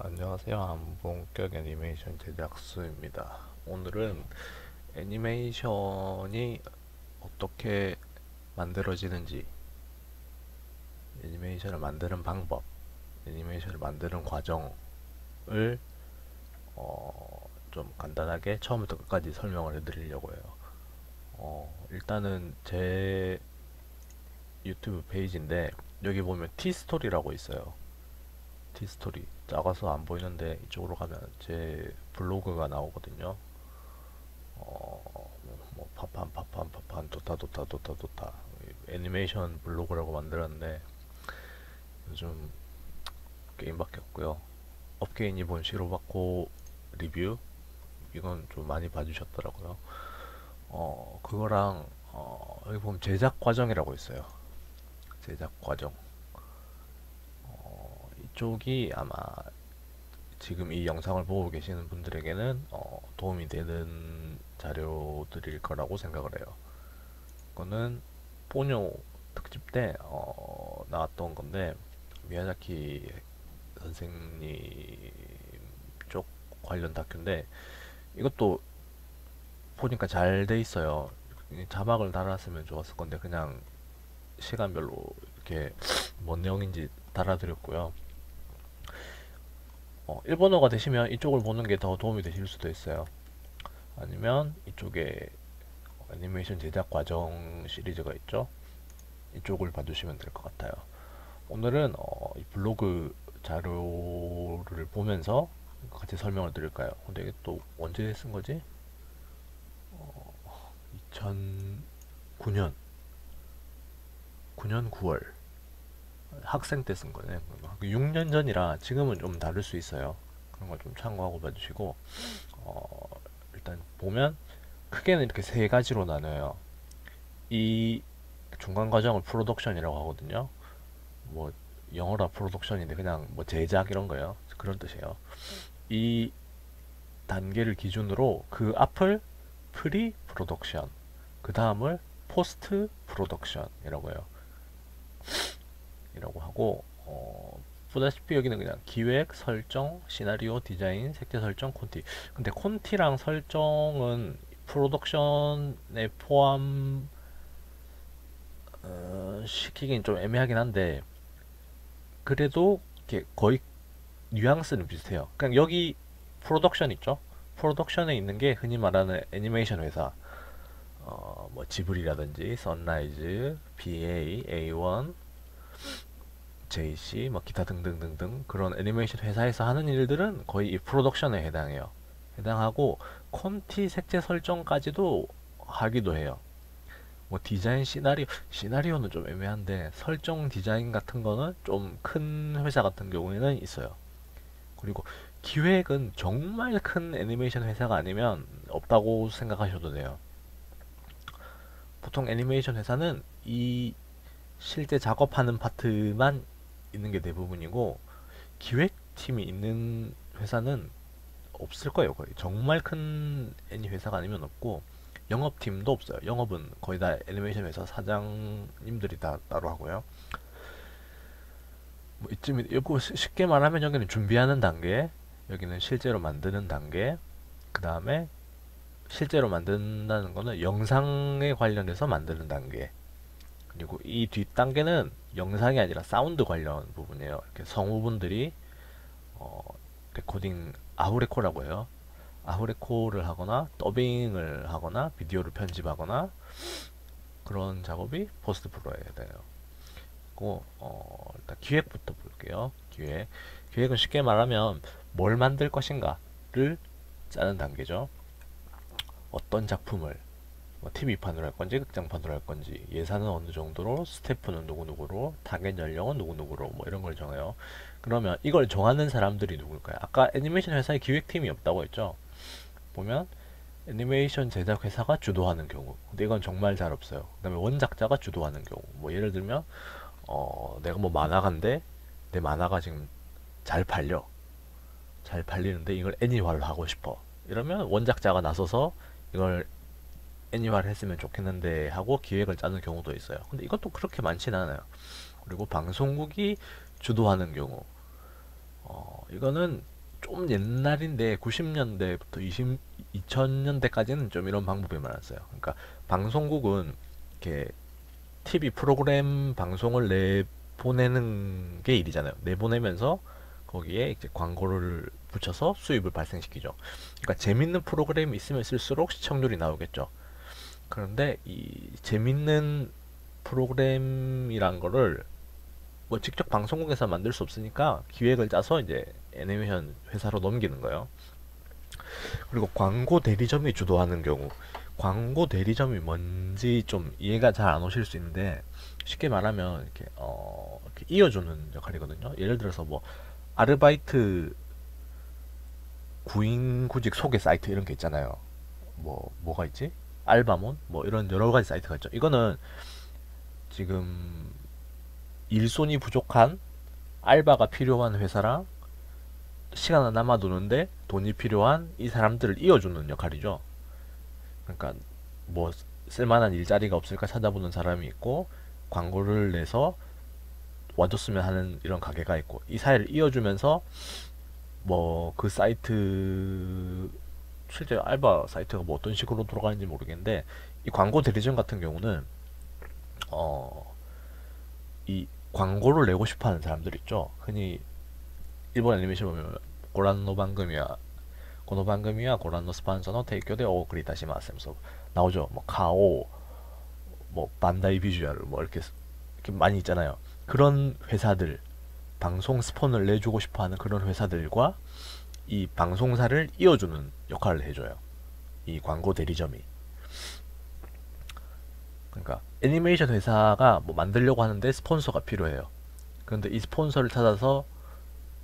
안녕하세요. 한본격 애니메이션 제작수입니다. 오늘은 애니메이션이 어떻게 만들어지는지, 애니메이션을 만드는 방법, 애니메이션을 만드는 과정을 좀 간단하게 처음부터 끝까지 설명을 해드리려고 해요. 일단은 제 유튜브 페이지인데 여기 보면 티스토리라고 있어요. 티스토리 작아서 안 보이는데 이쪽으로 가면 제 블로그가 나오거든요. 뭐 파판 도타 애니메이션 블로그라고 만들었는데 요즘 게임밖에 없고요. 업계인이 본 시로바코 리뷰 이건 좀 많이 봐주셨더라고요. 그거랑 여기 보면 제작 과정이라고 있어요. 제작 과정. 이쪽이 아마 지금 이 영상을 보고 계시는 분들에게는 도움이 되는 자료들일 거라고 생각을 해요. 이거는 포뇨 특집 때 나왔던 건데 미야자키 선생님 쪽 관련 다큐인데 이것도 보니까 잘 돼 있어요. 자막을 달았으면 좋았을 건데 그냥 시간별로 이렇게 뭔 내용인지 달아드렸고요. 일본어가 되시면 이쪽을 보는 게 더 도움이 되실 수도 있어요. 아니면 이쪽에 애니메이션 제작 과정 시리즈가 있죠. 이쪽을 봐주시면 될 것 같아요. 오늘은 이 블로그 자료를 보면서 같이 설명을 드릴까요? 근데 이게 또 언제 쓴 거지? 2009년 9년 9월 학생 때 쓴 거네. 6년 전이라 지금은 좀 다를 수 있어요. 그런 걸 좀 참고하고 봐주시고 일단 보면 크게는 이렇게 세 가지로 나눠요. 이 중간 과정을 프로덕션이라고 하거든요. 뭐 영어라 프로덕션인데 그냥 뭐 제작 이런 거예요. 그런 뜻이에요. 이 단계를 기준으로 그 앞을 프리 프로덕션, 그 다음을 포스트 프로덕션이라고 해요. 이라고 하고 보다시피 여기는 그냥 기획, 설정, 시나리오, 디자인, 색채 설정, 콘티. 근데 콘티랑 설정은 프로덕션에 포함 시키긴 좀 애매하긴 한데 그래도 이렇게 거의 뉘앙스는 비슷해요. 그냥 여기 프로덕션 있죠? 프로덕션에 있는 게 흔히 말하는 애니메이션 회사, 뭐 지브리라든지 선라이즈, BA, A1, JC, 뭐 기타 등등등등 그런 애니메이션 회사에서 하는 일들은 거의 이 프로덕션에 해당해요. 해당하고 콘티 색채 설정까지도 하기도 해요. 뭐 디자인 시나리오는 좀 애매한데 설정 디자인 같은 거는 좀 큰 회사 같은 경우에는 있어요. 그리고 기획은 정말 큰 애니메이션 회사가 아니면 없다고 생각하셔도 돼요. 보통 애니메이션 회사는 이 실제 작업하는 파트만 있는 게 대부분이고 기획팀이 있는 회사는 없을 거예요. 거의 정말 큰 애니 회사가 아니면 없고 영업팀도 없어요. 영업은 거의 다 애니메이션 회사 사장님들이 다 따로 하고요. 뭐 이쯤 이거 쉽게 말하면 여기는 준비하는 단계, 여기는 실제로 만드는 단계, 그 다음에 실제로 만든다는 거는 영상에 관련해서 만드는 단계. 그리고 이 뒷단계는 영상이 아니라 사운드 관련 부분이에요. 이렇게 성우분들이 어, 레코딩 아우레코라고 해요. 아우레코를 하거나 더빙을 하거나 비디오를 편집하거나 그런 작업이 포스트 프로에 해당해요. 일단 기획부터 볼게요. 기획은 쉽게 말하면 뭘 만들 것인가를 짜는 단계죠. 어떤 작품을 뭐 TV판으로 할 건지 극장판으로 할 건지 예산은 어느 정도로 스태프는 누구누구로 타겟 연령은 누구누구로 뭐 이런 걸 정해요. 그러면 이걸 정하는 사람들이 누굴까요? 아까 애니메이션 회사에 기획팀이 없다고 했죠. 보면 애니메이션 제작 회사가 주도하는 경우 근데 이건 정말 잘 없어요. 그 다음에 원작자가 주도하는 경우 뭐 예를 들면 내가 뭐 만화가인데 내 만화가 지금 잘 팔려 잘 팔리는데 이걸 애니화를 하고 싶어 이러면 원작자가 나서서 이걸 애니화를 했으면 좋겠는데 하고 기획을 짜는 경우도 있어요. 근데 이것도 그렇게 많진 않아요. 그리고 방송국이 주도하는 경우 이거는 좀 옛날인데 90년대부터 2000년대까지는 좀 이런 방법이 많았어요. 그러니까 방송국은 이렇게 TV 프로그램 방송을 내보내는 게 일이잖아요. 내보내면서 거기에 이제 광고를 붙여서 수입을 발생시키죠. 그러니까 재밌는 프로그램이 있으면 있을수록 시청률이 나오겠죠. 그런데 이 재밌는 프로그램이란 거를 뭐 직접 방송국에서 만들 수 없으니까 기획을 짜서 이제 애니메이션 회사로 넘기는 거예요. 그리고 광고 대리점이 주도하는 경우, 광고 대리점이 뭔지 좀 이해가 잘 안 오실 수 있는데 쉽게 말하면 이렇게 이어주는 역할이거든요. 예를 들어서 뭐 아르바이트 구인구직 소개 사이트 이런 게 있잖아요. 뭐가 있지? 알바몬 뭐 이런 여러 가지 사이트가 있죠. 이거는 지금 일손이 부족한 알바가 필요한 회사랑 시간을 남아도는데 돈이 필요한 이 사람들을 이어주는 역할이죠. 그러니까 뭐 쓸만한 일자리가 없을까 찾아보는 사람이 있고 광고를 내서 와줬으면 하는 이런 가게가 있고 이 사이를 이어주면서 뭐 그 사이트 실제 알바 사이트가 뭐 어떤 식으로 돌아가는지 모르겠는데 이 광고 대리점 같은 경우는 어 이 광고를 내고 싶어하는 사람들 있죠. 흔히 일본 애니메이션 보면 고란노 방금이야 고노 방금이야 고란노 스판서노 테이크데 오그리다시마스 나오죠. 뭐 카오 뭐 반다이 비주얼 뭐 이렇게 많이 있잖아요. 그런 회사들 방송 스폰을 내주고 싶어하는 그런 회사들과 이 방송사를 이어주는 역할을 해줘요. 이 광고 대리점이. 그러니까 애니메이션 회사가 뭐 만들려고 하는데 스폰서가 필요해요. 그런데 이 스폰서를 찾아서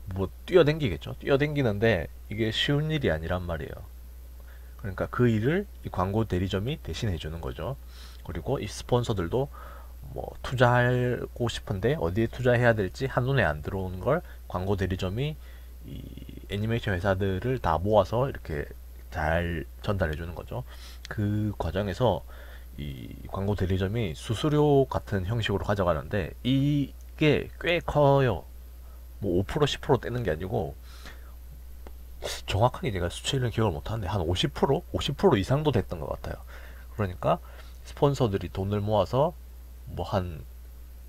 뭐 뛰어댕기겠죠. 뛰어댕기는데 이게 쉬운 일이 아니란 말이에요. 그러니까 그 일을 이 광고 대리점이 대신해 주는 거죠. 그리고 이 스폰서들도 뭐 투자하고 싶은데 어디에 투자해야 될지 한눈에 안 들어오는 걸 광고 대리점이 이 애니메이션 회사들을 다 모아서 이렇게 잘 전달해 주는 거죠. 그 과정에서 이 광고 대리점이 수수료 같은 형식으로 가져가는데 이게 꽤 커요. 뭐 5% 10% 떼는 게 아니고 정확하게 제가 수치를 기억을 못하는데 한 50%? 50% 이상도 됐던 것 같아요. 그러니까 스폰서들이 돈을 모아서 뭐 한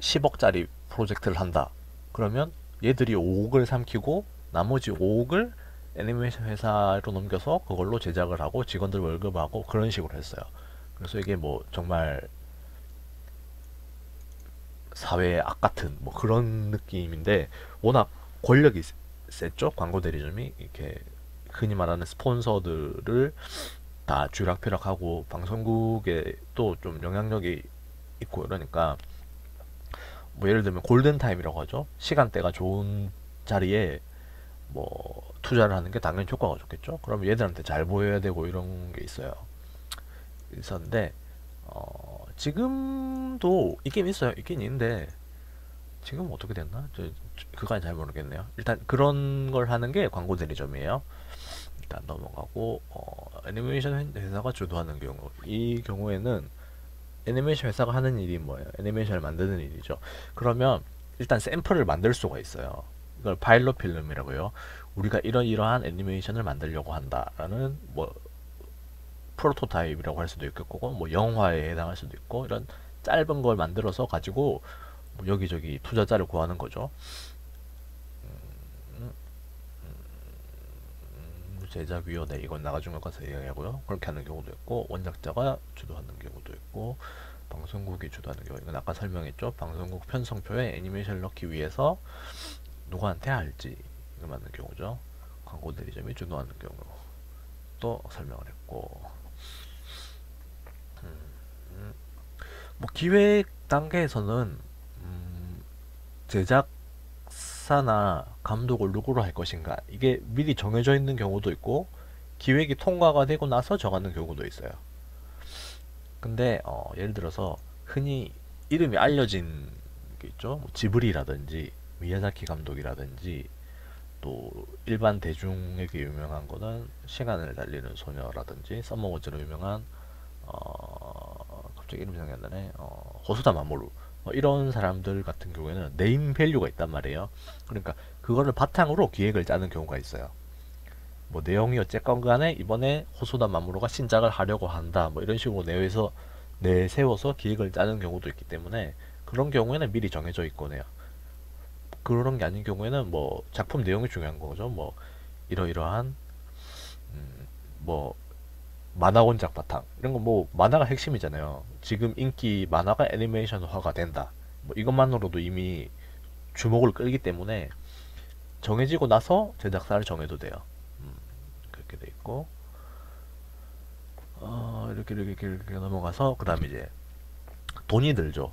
10억짜리 프로젝트를 한다. 그러면 얘들이 5억을 삼키고 나머지 5억을 애니메이션 회사로 넘겨서 그걸로 제작을 하고 직원들 월급하고 그런 식으로 했어요. 그래서 이게 뭐 정말 사회의 악 같은 뭐 그런 느낌인데 워낙 권력이 셌죠. 광고 대리점이 이렇게 흔히 말하는 스폰서들을 다 쥐락펴락하고 방송국에 또 좀 영향력이 있고 이러니까 뭐 예를 들면 골든타임이라고 하죠. 시간대가 좋은 자리에 뭐 투자를 하는 게 당연히 효과가 좋겠죠. 그럼 얘들한테 잘 보여야 되고 이런 게 있어요. 있었는데 지금도 있긴 있어요. 있긴 있는데 지금 어떻게 됐나? 그건 잘 모르겠네요. 일단 그런 걸 하는 게 광고 대리점이에요. 일단 넘어가고 애니메이션 회사가 주도하는 경우 이 경우에는 애니메이션 회사가 하는 일이 뭐예요? 애니메이션을 만드는 일이죠. 그러면 일단 샘플을 만들 수가 있어요. 이걸 파일럿 필름이라고요. 우리가 이러이러한 애니메이션을 만들려고 한다라는 뭐 프로토타입이라고 할 수도 있겠고 뭐 영화에 해당할 수도 있고 이런 짧은 걸 만들어서 가지고 뭐 여기저기 투자자를 구하는 거죠. 제작위원회 이건 나가중에 가서 얘기하고요. 그렇게 하는 경우도 있고 원작자가 주도하는 경우도 있고 방송국이 주도하는 경우 이건 아까 설명했죠. 방송국 편성표에 애니메이션을 넣기 위해서 누구한테 할지 이거 맞는 경우죠. 광고 대리점이 주도하는 경우 또 설명을 했고 뭐 기획 단계에서는 제작사나 감독을 누구로 할 것인가 이게 미리 정해져 있는 경우도 있고 기획이 통과가 되고 나서 정하는 경우도 있어요. 근데 예를 들어서 흔히 이름이 알려진 게 있죠. 뭐 지브리라든지 미야자키 감독이라든지 또 일반 대중에게 유명한 거는 시간을 달리는 소녀라든지 서머워즈로 유명한 갑자기 이름 생각이 안 나네. 호소다 마모루 이런 사람들 같은 경우에는 네임 밸류가 있단 말이에요. 그러니까 그거를 바탕으로 기획을 짜는 경우가 있어요. 뭐 내용이 어쨌건 간에 이번에 호소다 마모루가 신작을 하려고 한다. 뭐 이런 식으로 내세워서 기획을 짜는 경우도 있기 때문에 그런 경우에는 미리 정해져 있곤 해요. 그런 게 아닌 경우에는 뭐 작품 내용이 중요한 거죠. 뭐 이러이러한 뭐 만화 원작 바탕 이런 거 뭐 만화가 핵심이잖아요. 지금 인기 만화가 애니메이션화가 된다. 뭐 이것만으로도 이미 주목을 끌기 때문에 정해지고 나서 제작사를 정해도 돼요. 그렇게 돼 있고 이렇게 넘어가서 그 다음에 이제 돈이 들죠.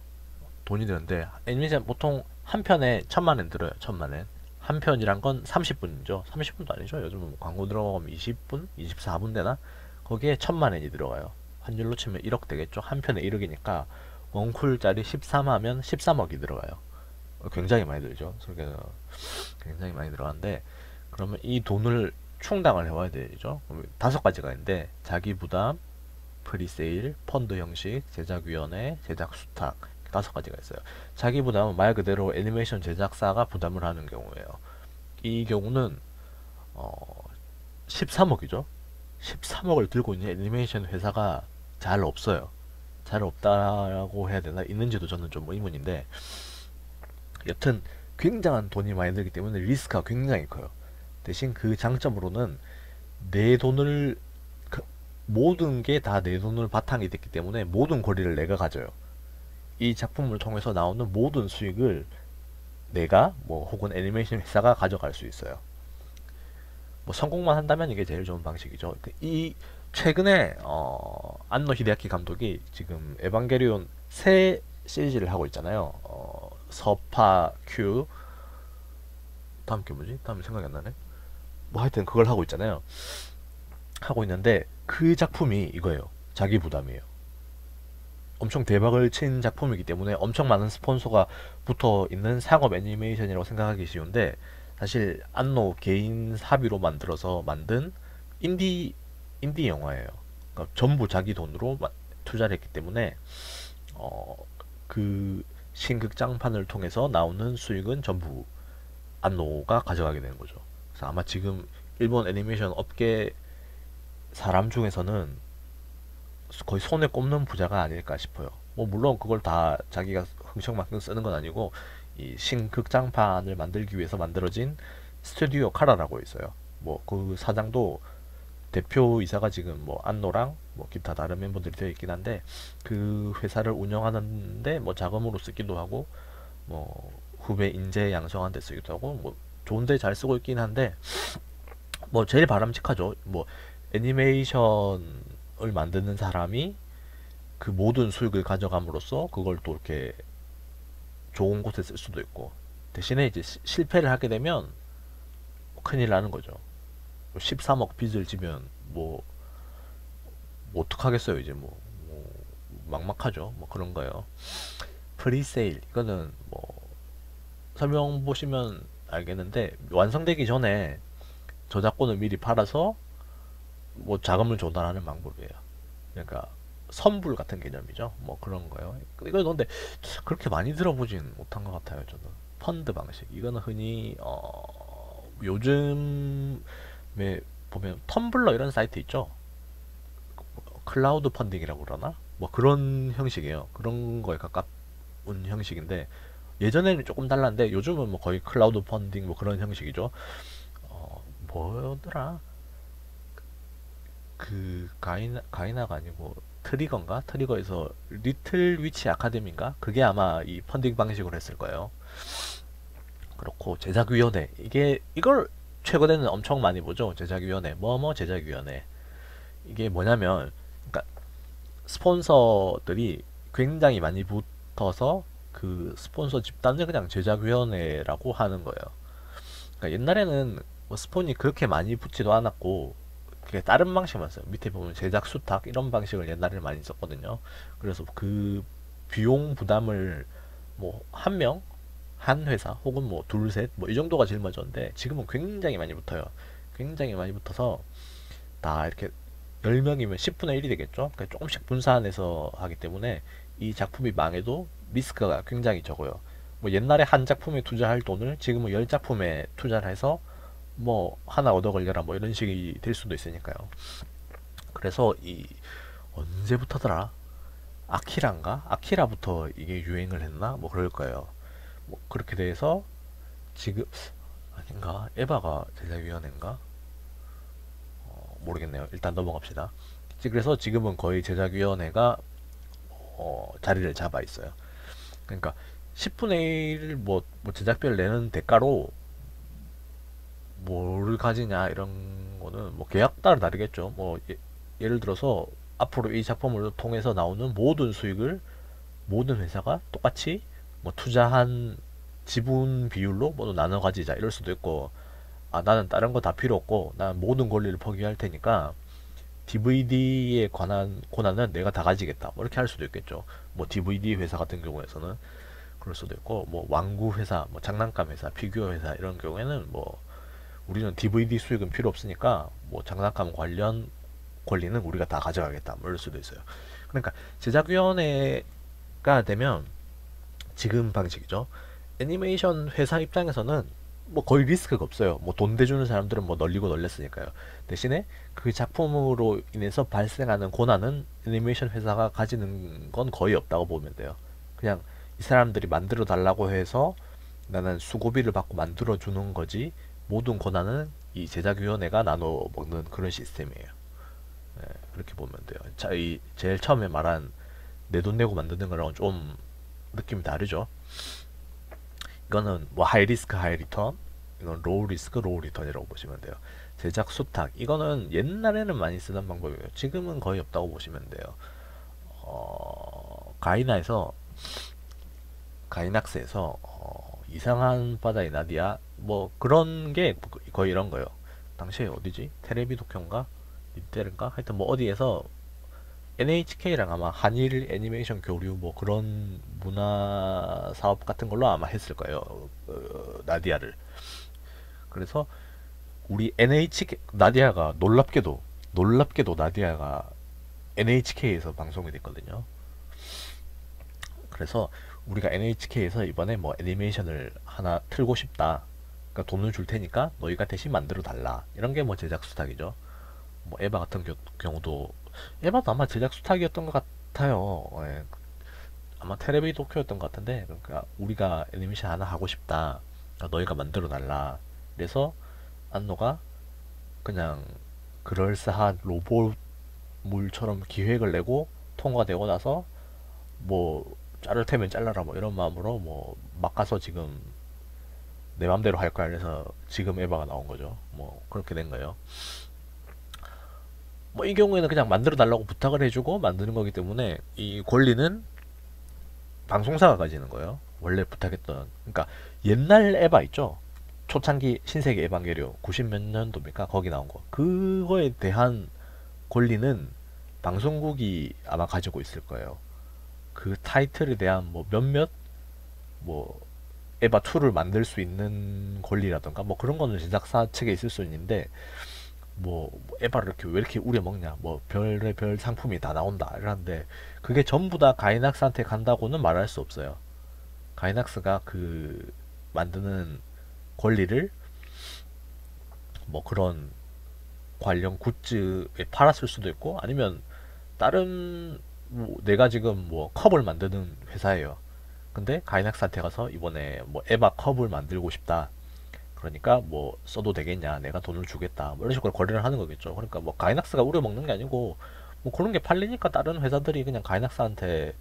돈이 드는데 애니메이션 보통 한 편에 1,000만 원 들어요. 1,000만 원. 한 편이란 건 30분이죠. 30분도 아니죠. 요즘은 뭐 광고 들어가면 20분, 24분 되나? 거기에 1,000만 원이 들어가요. 환율로 치면 1억 되겠죠. 한 편에 1억이니까 원쿨짜리 13하면 13억이 들어가요. 굉장히 많이 들죠. 그래서 굉장히 많이 들어가는데 그러면 이 돈을 충당을 해와야 되죠. 5가지가 있는데 자기 부담, 프리세일, 펀드 형식, 제작위원회, 제작 수탁 5가지가 있어요. 자기 부담은 말 그대로 애니메이션 제작사가 부담을 하는 경우예요. 이 경우는 13억이죠. 13억을 들고 있는 애니메이션 회사가 잘 없어요. 잘 없다라고 해야 되나? 있는지도 저는 좀 의문인데 여튼 굉장한 돈이 많이 들기 때문에 리스크가 굉장히 커요. 대신 그 장점으로는 내 돈을 모든 게 다 내 돈을 바탕이 됐기 때문에 모든 권리를 내가 가져요. 이 작품을 통해서 나오는 모든 수익을 내가 뭐 혹은 애니메이션 회사가 가져갈 수 있어요. 뭐 성공만 한다면 이게 제일 좋은 방식이죠. 이 최근에 안노 히데아키 감독이 지금 에반게리온 새 시리즈를 하고 있잖아요. 서파 큐 다음 게 뭐지? 다음 생각이 안 나네. 뭐 하여튼 그걸 하고 있잖아요. 하고 있는데 그 작품이 이거예요. 자기 부담이에요. 엄청 대박을 친 작품이기 때문에 엄청 많은 스폰서가 붙어 있는 상업 애니메이션이라고 생각하기 쉬운데 사실 안노 개인 사비로 만들어서 만든 인디 영화예요. 그러니까 전부 자기 돈으로 투자를 했기 때문에 그 신극장판을 통해서 나오는 수익은 전부 안노가 가져가게 되는 거죠. 그래서 아마 지금 일본 애니메이션 업계 사람 중에서는 거의 손에 꼽는 부자가 아닐까 싶어요. 뭐 물론 그걸 다 자기가 흥청망청 쓰는 건 아니고 이 신극장판을 만들기 위해서 만들어진 스튜디오 카라라고 있어요. 뭐 그 사장도 대표이사가 지금 뭐 안노랑 뭐 기타 다른 멤버들이 되어 있긴 한데 그 회사를 운영하는데 뭐 자금으로 쓰기도 하고 뭐 후배 인재 양성한 데 쓰기도 하고 뭐 좋은데 잘 쓰고 있긴 한데 뭐 제일 바람직하죠. 뭐 애니메이션을 만드는 사람이 그 모든 수익을 가져감으로써 그걸 또 이렇게 좋은 곳에 쓸 수도 있고 대신에 이제 실패를 하게 되면 큰일 나는 거죠. 13억 빚을 지면 뭐 어떡하겠어요 이제 뭐 막막하죠. 뭐 그런 거예요. 프리세일 이거는 뭐 설명 보시면 알겠는데 완성되기 전에 저작권을 미리 팔아서 뭐 자금을 조달하는 방법이에요. 그러니까 선불 같은 개념이죠. 뭐 그런 거요. 이거 근데 그렇게 많이 들어보진 못한 것 같아요. 저는 펀드 방식. 이거는 흔히 요즘에 보면 텀블러 이런 사이트 있죠. 클라우드 펀딩이라고 그러나? 뭐 그런 형식이에요. 그런 거에 가까운 형식인데 예전에는 조금 달랐는데 요즘은 뭐 거의 클라우드 펀딩 뭐 그런 형식이죠. 뭐더라? 그 가이나가 아니고 트리거인가? 트리거에서 리틀 위치 아카데미인가? 그게 아마 이 펀딩 방식으로 했을 거예요. 그렇고 제작위원회 이걸 최근에는 엄청 많이 보죠. 제작위원회 뭐뭐 제작위원회 이게 뭐냐면 그러니까 스폰서들이 굉장히 많이 붙어서 그 스폰서 집단을 그냥 제작위원회라고 하는 거예요. 그러니까 옛날에는 뭐 스폰이 그렇게 많이 붙지도 않았고 그게 다른 방식만 써요. 밑에 보면 제작 수탁 이런 방식을 옛날에 많이 썼거든요. 그래서 그 비용 부담을 뭐 한 명, 한 회사 혹은 뭐 둘, 셋 뭐 이 정도가 제일 먼저인데 지금은 굉장히 많이 붙어요. 굉장히 많이 붙어서 다 이렇게 10명이면 10분의 1이 되겠죠. 그러니까 조금씩 분산해서 하기 때문에 이 작품이 망해도 리스크가 굉장히 적어요. 뭐 옛날에 한 작품에 투자할 돈을 지금은 10작품에 투자를 해서 뭐 하나 얻어 걸려라 뭐 이런 식이 될 수도 있으니까요. 그래서 이 언제부터더라? 아키라인가? 아키라부터 이게 유행을 했나? 뭐 그럴 거예요. 뭐 그렇게 돼서 지금 아닌가? 에바가 제작위원회인가? 모르겠네요. 일단 넘어갑시다. 그래서 지금은 거의 제작위원회가 자리를 잡아 있어요. 그러니까 10분의 1 뭐 제작비를 내는 대가로 뭐를 가지냐 이런 거는 뭐 계약 따라 다르겠죠. 뭐 예를 들어서 앞으로 이 작품을 통해서 나오는 모든 수익을 모든 회사가 똑같이 뭐 투자한 지분 비율로 모두 나눠 가지자 이럴 수도 있고, 아 나는 다른 거 다 필요 없고 난 모든 권리를 포기할 테니까 DVD에 관한 권한은 내가 다 가지겠다 뭐 이렇게 할 수도 있겠죠. 뭐 DVD 회사 같은 경우에서는 그럴 수도 있고, 뭐 완구 회사, 뭐 장난감 회사, 피규어 회사 이런 경우에는 뭐 우리는 DVD 수익은 필요 없으니까 뭐 장난감 관련 권리는 우리가 다 가져가겠다 뭐 이럴 수도 있어요. 그러니까 제작위원회가 되면 지금 방식이죠. 애니메이션 회사 입장에서는 뭐 거의 리스크가 없어요. 뭐 돈 대주는 사람들은 뭐 널리고 널렸으니까요. 대신에 그 작품으로 인해서 발생하는 고난은 애니메이션 회사가 가지는 건 거의 없다고 보면 돼요. 그냥 이 사람들이 만들어 달라고 해서 나는 수고비를 받고 만들어 주는 거지, 모든 고난은 이 제작위원회가 나눠 먹는 그런 시스템이에요. 네, 그렇게 보면 돼요. 자, 이 제일 처음에 말한 내 돈 내고 만드는 거랑은 좀 느낌이 다르죠. 이거는 뭐 하이 리스크 하이 리턴, 이건 로우 리스크 로우 리턴이라고 보시면 돼요. 제작 수탁, 이거는 옛날에는 많이 쓰던 방법이에요. 지금은 거의 없다고 보시면 돼요. 가이나에서 가이낙스에서 이상한 바다의 나디아 뭐 그런 게 거의 이런 거예요. 당시에 어디지? 테레비 도쿄인가? 닌테른가? 하여튼 뭐 어디에서 NHK랑 아마 한일 애니메이션 교류 뭐 그런 문화 사업 같은 걸로 아마 했을 거예요. 나디아를. 그래서 우리 NHK 나디아가 놀랍게도 나디아가 NHK에서 방송이 됐거든요. 그래서 우리가 NHK에서 이번에 뭐 애니메이션을 하나 틀고 싶다. 그러니까 돈을 줄 테니까 너희가 대신 만들어 달라. 이런 게 뭐 제작 수탁이죠. 뭐 에바 같은 경우도 에바도 아마 제작 수탁이었던 것 같아요. 예. 아마 테레비 도쿄였던 것 같은데, 그러니까 우리가 애니메이션 하나 하고 싶다. 그러니까 너희가 만들어 달라. 그래서 안노가 그냥 그럴싸한 로봇물처럼 기획을 내고 통과되고 나서 뭐 자를 테면 잘라라 뭐 이런 마음으로 뭐 막 가서 지금 내 맘대로 할 거야. 그래서 지금 에바가 나온 거죠. 뭐 그렇게 된 거예요. 뭐 이 경우에는 그냥 만들어 달라고 부탁을 해주고 만드는 거기 때문에 이 권리는 방송사가 가지는 거예요. 원래 부탁했던, 그러니까 옛날 에바 있죠. 초창기 신세계 에반게리온 90 몇 년도입니까? 거기 나온 거. 그거에 대한 권리는 방송국이 아마 가지고 있을 거예요. 그 타이틀에 대한 뭐 몇몇 뭐 에바 2를 만들 수 있는 권리라던가 뭐 그런 거는 제작사 측에 있을 수 있는데, 뭐 에바를 이렇게 왜 이렇게 우려먹냐, 뭐 별의 별 상품이 다 나온다 이러는데 그게 전부 다 가이낙스한테 간다고는 말할 수 없어요. 가이낙스가 그 만드는 권리를 뭐 그런 관련 굿즈에 팔았을 수도 있고, 아니면 다른 뭐 내가 지금 뭐 컵을 만드는 회사예요. 근데 가이낙스한테 가서 이번에 뭐 에바 컵을 만들고 싶다. 그러니까 뭐 써도 되겠냐, 내가 돈을 주겠다 뭐 이런 식으로 거래를 하는 거겠죠. 그러니까 뭐 가이낙스가 우려먹는 게 아니고 뭐 그런 게 팔리니까 다른 회사들이 그냥 가이낙스한테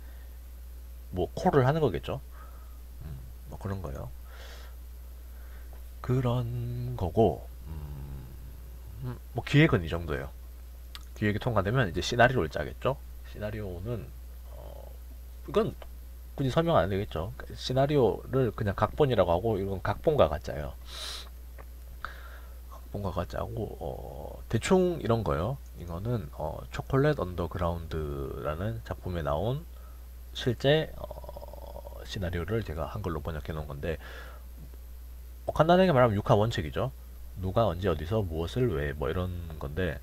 뭐 콜을 하는 거겠죠. 뭐 그런 거예요. 그런 거고, 뭐 기획은 이 정도예요. 기획이 통과되면 이제 시나리오를 짜겠죠. 시나리오는 이건 굳이 설명 안 되겠죠. 시나리오를 그냥 각본이라고 하고, 이건 각본가가 짜요. 각본가가 짜고 대충 이런 거요. 이거는 초콜릿 언더그라운드라는 작품에 나온 실제 시나리오를 제가 한글로 번역해 놓은 건데, 뭐 간단하게 말하면 육하 원칙이죠. 누가 언제 어디서 무엇을 왜 뭐 이런 건데,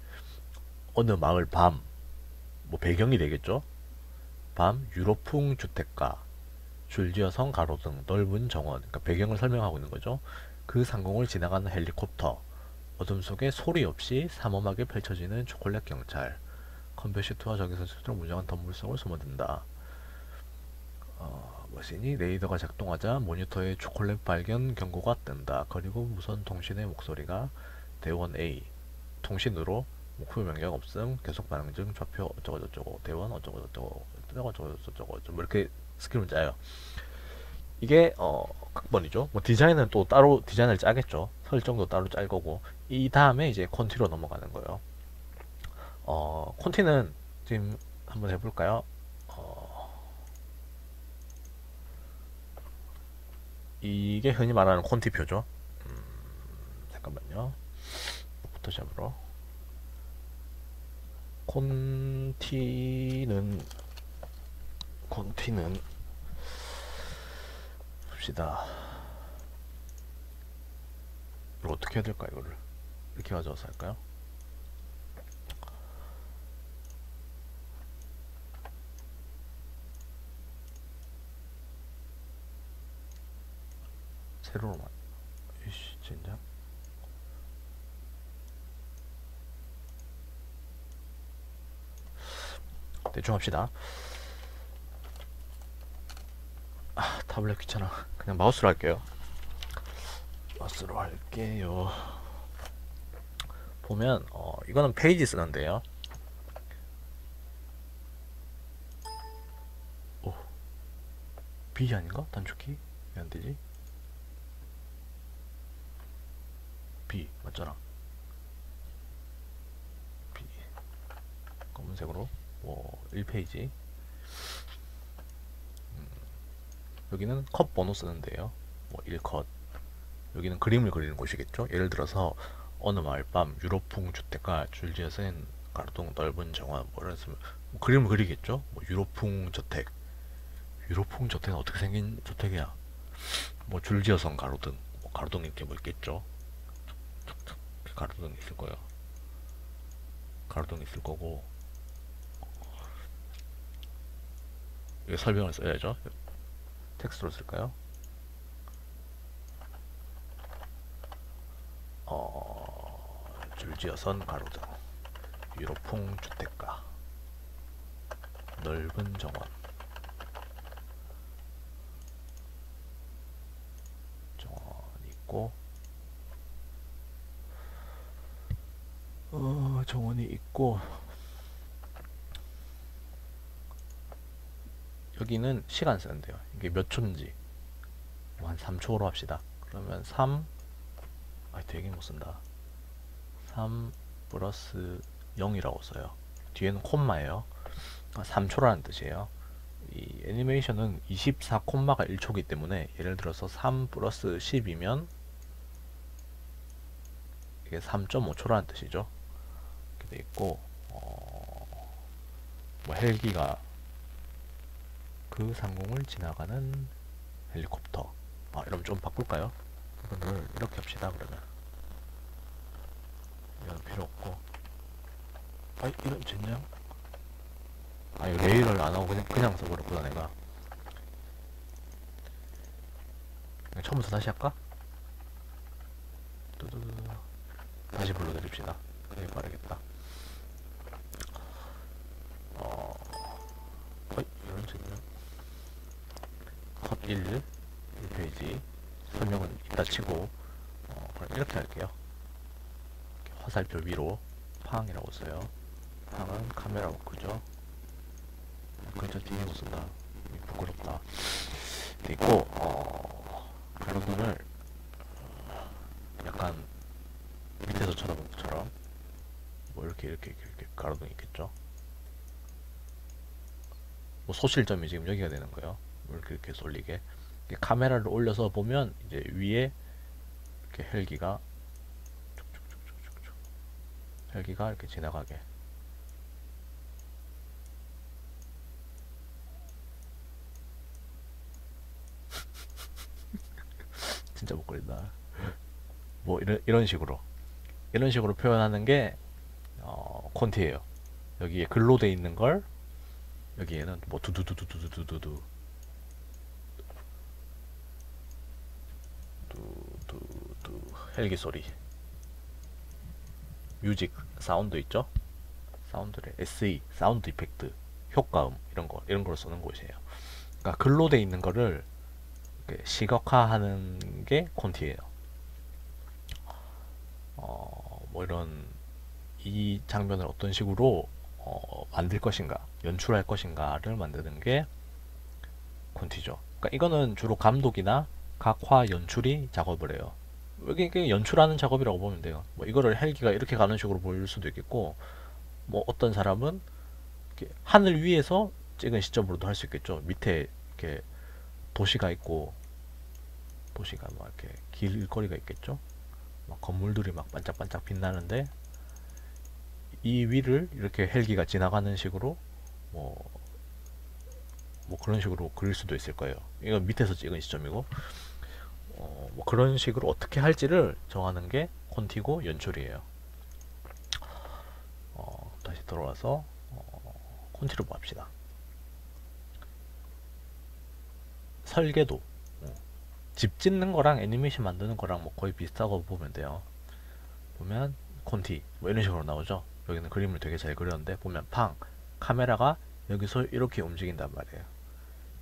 어느 마을 밤, 뭐 배경이 되겠죠. 밤 유로풍 주택가, 줄지어선 가로등, 넓은 정원, 그러니까 배경을 설명하고 있는 거죠. 그 상공을 지나가는 헬리콥터, 어둠 속에 소리 없이 삼엄하게 펼쳐지는 초콜릿 경찰, 컴뱃시트와 적외선수처럼 무장한 덤불성을 소모된다. 머신이 레이더가 작동하자 모니터에 초콜릿 발견 경고가 뜬다. 그리고 무선 통신의 목소리가 대원 A 통신으로 목표 명령 없음 계속 반응 중 좌표 어쩌고저쩌고 대원 어쩌고저쩌고 어쩌고저쩌고 좀 이렇게 스크립을 짜요. 이게 각본이죠. 뭐 디자인은 또 따로 디자인을 짜겠죠. 설정도 따로 짤 거고 이 다음에 이제 콘티로 넘어가는 거예요. 콘티는 지금 한번 해볼까요? 이게 흔히 말하는 콘티표죠. 잠깐만요. 포토샵으로 콘티는 봅시다. 이거 어떻게 해야 될까? 이거를 이렇게 가져와서 할까요? 세로로만. 이씨 진짜. 대충 합시다. 타블렛 귀찮아. 그냥 마우스로 할게요. 마우스로 할게요. 보면 이거는 페이지 쓰는데요. 오, B 아닌가? 단축키? 왜 안되지? B 맞잖아. B 검은색으로 1페이지. 여기는 컷 번호 쓰는데요. 1컷. 여기는 그림을 그리는 곳이겠죠. 예를 들어서 어느 마을 밤 유로풍 주택가 줄지어선 가로등 넓은 정원 이런 쓰면 그림을 그리겠죠. 유로풍 저택. 유로풍 저택은 어떻게 생긴 저택이야? 줄지어선 가로등. 가로등 이렇게 있겠죠. 가로등 있을 거예요. 가로등 있을 거고. 여기 설명을 써야죠. 텍스트로 쓸까요? 줄지어선 가로등 유로풍 주택가 넓은 정원 있고 정원이 있고 여기는 시간 쓰는데요. 이게 몇 초인지 한 3초로 합시다. 그러면 3 되게 못쓴다. 3 플러스 0이라고 써요. 뒤에는 콤마예요. 3초라는 뜻이에요. 이 애니메이션은 24 콤마가 1초이기 때문에 예를 들어서 3 플러스 10이면 이게 3.5초라는 뜻이죠. 이렇게 돼 있고 헬기가 그 상공을 지나가는 헬리콥터. 이러면 좀 바꿀까요? 이거를 이렇게 합시다. 그러면 이건 필요 없고 이런 젠장. 이거 레이를 안 하고 그냥 써버렸구나 내가. 처음부터 다시 할까? 다시 불러드립시다. 그게 빠르겠다. 이런 젠장. 컷 1페이지 설명은 이따 치고 그럼 이렇게 할게요. 이렇게 화살표 위로 팡이라고 써요. 팡은 카메라 워크죠. 글자 뒤에 못 쓴다. 부끄럽다. 돼 있고 가로등을 약간 밑에서 쳐다본 것처럼 이렇게 가로등 있겠죠. 소실점이 지금 여기가 되는 거예요. 이렇게 쏠리게 카메라를 올려서 보면 이제 위에 이렇게 헬기가 이렇게 지나가게. 진짜 못 그린다. 이런 식으로 표현하는 게 콘티예요. 여기에 글로 돼 있는 걸 여기에는 두두두두두두두두 헬기 소리, 뮤직, 사운드 있죠? 사운드래, SE, 사운드 이펙트, 효과음 이런 걸 쓰는 곳이에요. 그러니까 글로 돼 있는 거를 시각화하는 게 콘티예요. 뭐 이런 이 장면을 어떤 식으로 만들 것인가, 연출할 것인가를 만드는 게 콘티죠. 그러니까 이거는 주로 감독이나 각화 연출이 작업을 해요. 이게 연출하는 작업이라고 보면 돼요. 뭐 이거를 헬기가 이렇게 가는 식으로 보일 수도 있겠고, 뭐 어떤 사람은 이렇게 하늘 위에서 찍은 시점으로도 할 수 있겠죠. 밑에 이렇게 도시가 있고, 도시가 막 이렇게 길거리가 있겠죠. 막 건물들이 막 반짝반짝 빛나는데 이 위를 이렇게 헬기가 지나가는 식으로 뭐, 뭐 그런 식으로 그릴 수도 있을 거예요. 이건 밑에서 찍은 시점이고, 뭐 그런 식으로 어떻게 할지를 정하는 게 콘티고 연출이에요. 다시 돌아와서 콘티로 봅시다. 설계도, 집 짓는 거랑 애니메이션 만드는 거랑 뭐 거의 비슷하고 보면 돼요. 보면 콘티 뭐 이런 식으로 나오죠. 여기는 그림을 되게 잘 그렸는데 보면 팡 카메라가 여기서 이렇게 움직인단 말이에요.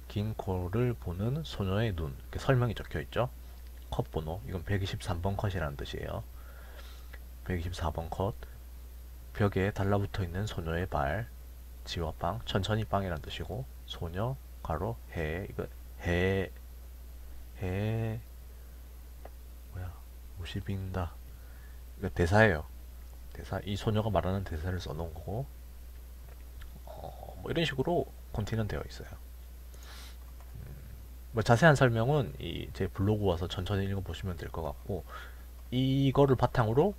긴 코를 보는 소녀의 눈, 이렇게 설명이 적혀 있죠. 컷 번호, 이건 123번 컷이라는 뜻이에요. 124번 컷, 벽에 달라붙어 있는 소녀의 발, 지와 빵, 천천히 빵이라는 뜻이고, 소녀 가로 해, 이거 해, 해 뭐야, 무시빙다, 이거 대사예요. 대사, 이 소녀가 말하는 대사를 써놓은 거고, 뭐 이런 식으로 콘티는 되어 있어요. 뭐 자세한 설명은 이 제 블로그 와서 천천히 읽어보시면 될 것 같고, 이거를 바탕으로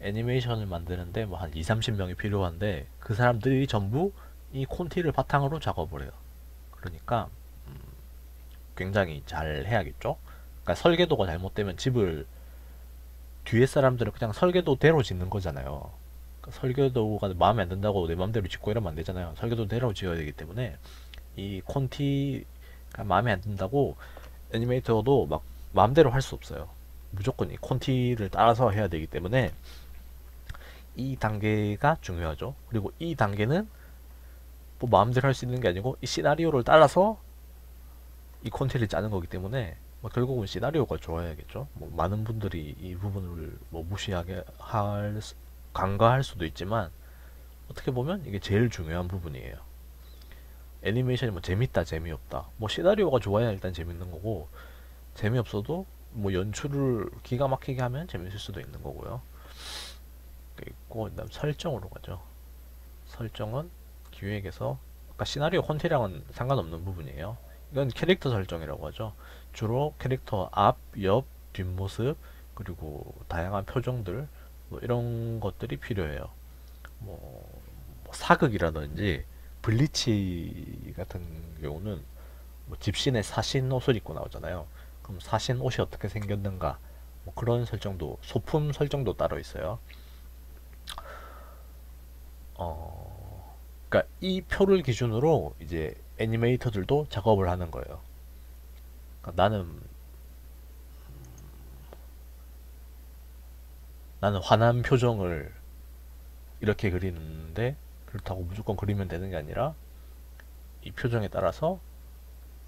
애니메이션을 만드는데 뭐 한 2, 30명이 필요한데 그 사람들이 전부 이 콘티를 바탕으로 작업을 해요. 그러니까 굉장히 잘 해야겠죠. 그러니까 설계도가 잘못되면 집을, 뒤에 사람들은 그냥 설계도대로 짓는 거잖아요. 그러니까 설계도가 마음에 안 든다고 내 마음대로 짓고 이러면 안 되잖아요. 설계도대로 지어야 되기 때문에 이 콘티가 마음에 안 든다고 애니메이터도 막 마음대로 할 수 없어요. 무조건 이 콘티를 따라서 해야 되기 때문에 이 단계가 중요하죠. 그리고 이 단계는 뭐 마음대로 할 수 있는 게 아니고 이 시나리오를 따라서 이 콘티를 짜는 거기 때문에 뭐 결국은 시나리오가 좋아야겠죠. 뭐 많은 분들이 이 부분을 뭐 무시하게 간과할 수도 있지만 어떻게 보면 이게 제일 중요한 부분이에요. 애니메이션이 뭐 재밌다 재미없다, 뭐 시나리오가 좋아야 일단 재밌는 거고, 재미없어도 뭐 연출을 기가 막히게 하면 재밌을 수도 있는 거고요. 있고, 그다음 설정으로 가죠. 설정은 기획에서 아까 시나리오 콘티랑은 상관없는 부분이에요. 이건 캐릭터 설정이라고 하죠. 주로 캐릭터 앞, 옆, 뒷모습, 그리고 다양한 표정들, 뭐 이런 것들이 필요해요. 뭐 사극이라든지 블리치 같은 경우는 뭐 집신의 사신 옷을 입고 나오잖아요. 그럼 사신 옷이 어떻게 생겼는가, 뭐 그런 설정도, 소품 설정도 따로 있어요. 그러니까 이 표를 기준으로 이제 애니메이터들도 작업을 하는 거예요. 그러니까 나는 화난 표정을 이렇게 그리는데 그렇다고 무조건 그리면 되는 게 아니라 이 표정에 따라서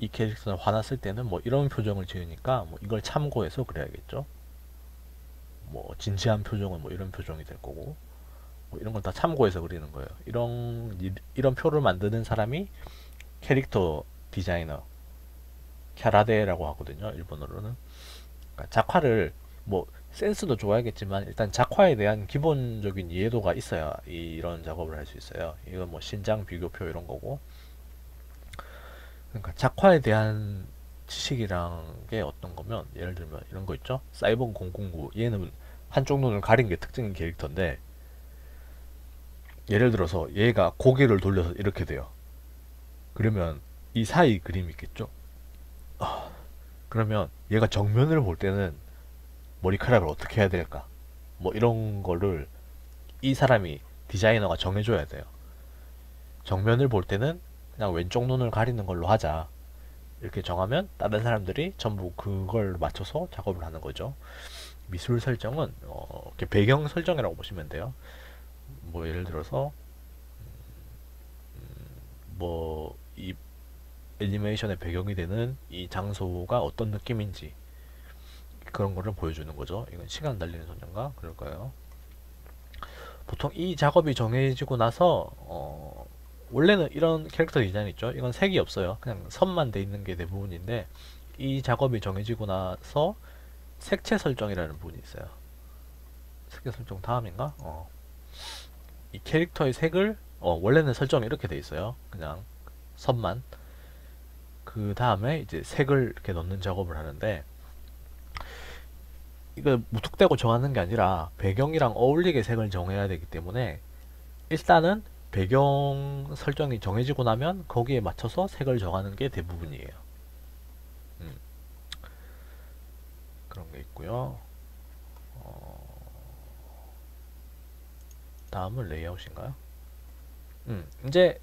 이 캐릭터는 화났을 때는 뭐 이런 표정을 지으니까 뭐 이걸 참고해서 그래야겠죠. 뭐 진지한 표정은 뭐 이런 표정이 될 거고, 뭐 이런 걸 다 참고해서 그리는 거예요. 이런 표를 만드는 사람이 캐릭터 디자이너, 캬라데라고 하거든요. 일본어로는. 그러니까 작화를 뭐 센스도 좋아야겠지만 일단 작화에 대한 기본적인 이해도가 있어야 이런 작업을 할 수 있어요. 이건 뭐 신장 비교표 이런 거고. 그러니까 작화에 대한 지식이란 게 어떤 거면, 예를 들면 이런 거 있죠. 사이버 009, 얘는 한쪽 눈을 가린 게 특징인 캐릭터인데, 예를 들어서 얘가 고개를 돌려서 이렇게 돼요. 그러면 이 사이 그림이 있겠죠. 그러면 얘가 정면을 볼 때는 머리카락을 어떻게 해야 될까, 뭐 이런 거를 이 사람이, 디자이너가 정해줘야 돼요. 정면을 볼 때는 그냥 왼쪽 눈을 가리는 걸로 하자, 이렇게 정하면 다른 사람들이 전부 그걸 맞춰서 작업을 하는 거죠. 미술 설정은 이렇게 배경 설정이라고 보시면 돼요. 뭐 예를 들어서 뭐 이 애니메이션의 배경이 되는 이 장소가 어떤 느낌인지 그런 거를 보여주는 거죠. 이건 시간 달리는 소년가 그럴까요? 보통 이 작업이 정해지고 나서 원래는 이런 캐릭터 디자인 있죠. 이건 색이 없어요. 그냥 선만 돼 있는 게 대부분인데 이 작업이 정해지고 나서 색채 설정이라는 부분이 있어요. 색채 설정 다음인가? 이 캐릭터의 색을 원래는 설정이 이렇게 돼 있어요. 그냥 선만. 그 다음에 이제 색을 이렇게 넣는 작업을 하는데 이거 무턱대고 정하는 게 아니라 배경이랑 어울리게 색을 정해야 되기 때문에 일단은 배경 설정이 정해지고 나면 거기에 맞춰서 색을 정하는 게 대부분이에요. 음, 그런 게 있고요. 다음은 레이아웃인가요? 이제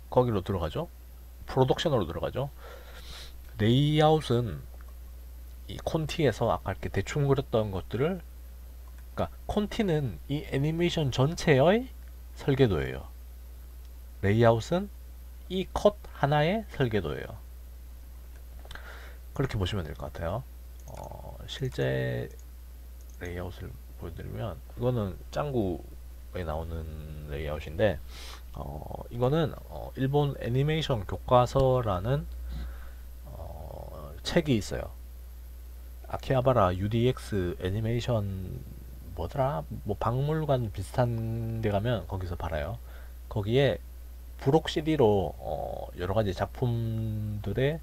거기로 들어가죠. 프로덕션으로 들어가죠. 레이아웃은 이 콘티에서 아까 이렇게 대충 그렸던 것들을, 그러니까 콘티는 이 애니메이션 전체의 설계도예요. 레이아웃은 이 컷 하나의 설계도예요. 그렇게 보시면 될 것 같아요. 실제 레이아웃을 보여드리면 이거는 짱구에 나오는 레이아웃인데 이거는 일본 애니메이션 교과서라는 책이 있어요. 아키하바라 UDX 애니메이션 뭐더라? 뭐 박물관 비슷한 데 가면 거기서 팔아요. 거기에 부록 CD로 여러 가지 작품들의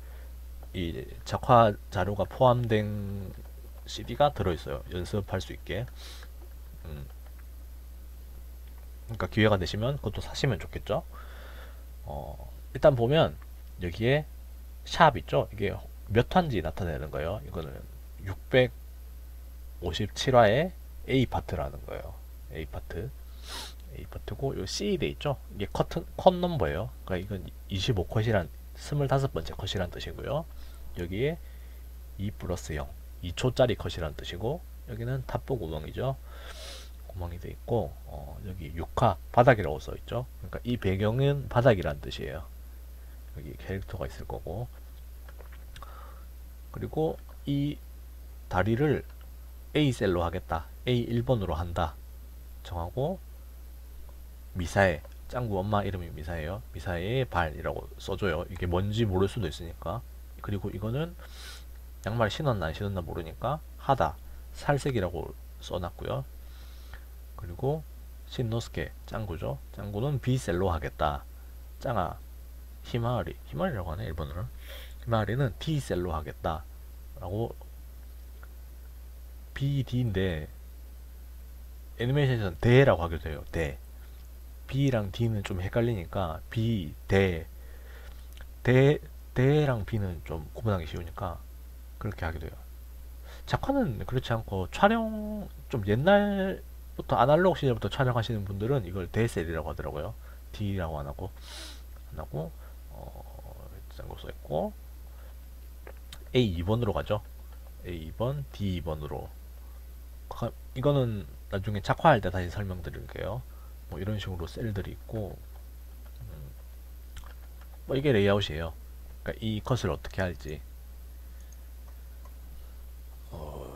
이 작화 자료가 포함된 CD가 들어있어요. 연습할 수 있게. 음, 그러니까 기회가 되시면 그것도 사시면 좋겠죠. 일단 보면 여기에 샵 있죠. 이게 몇 화인지 나타내는 거예요. 이거는 657화의 A 파트라는 거예요. A 파트. A 파트고 요 C 돼 있죠. 이게 컷 넘버예요. 그러니까 이건 25컷이란 25번째 컷이란 뜻이고요. 여기에 2 플러스 0, 2초짜리 컷이란 뜻이고 여기는 탑부 구멍이죠. 구멍이 돼 있고 여기 6화 바닥이라고 써 있죠. 그러니까 이 배경은 바닥이란 뜻이에요. 여기 캐릭터가 있을 거고 그리고 이 다리를 A셀로 하겠다. A 1번으로 한다. 정하고 미사에 짱구 엄마 이름이 미사예요. 미사의 발이라고 써줘요. 이게 뭔지 모를 수도 있으니까. 그리고 이거는 양말 신었나 안 신었나 모르니까 하다 살색이라고 써놨고요. 그리고 신노스케 짱구죠. 짱구는 B셀로 하겠다. 짱아 히마리라고 하네 일본어는. 히마리는 D셀로 하겠다 라고. BD인데 애니메이션에서는 대라고 하기도 해요. 대. B랑 D는 좀 헷갈리니까 B, 대랑 B는 좀 구분하기 쉬우니까 그렇게 하기도 해요. 작화는 그렇지 않고 촬영 좀 옛날부터 아날로그 시절부터 촬영하시는 분들은 이걸 대셀이라고 하더라고요. D라고 안 하고 짠거 써있고 A 2번으로 가죠. A 2번, D 2번으로. 이거는 나중에 작화할 때 다시 설명드릴게요. 뭐 이런 식으로 셀들이 있고 뭐 이게 레이아웃이에요. 그러니까 이 컷을 어떻게 할지.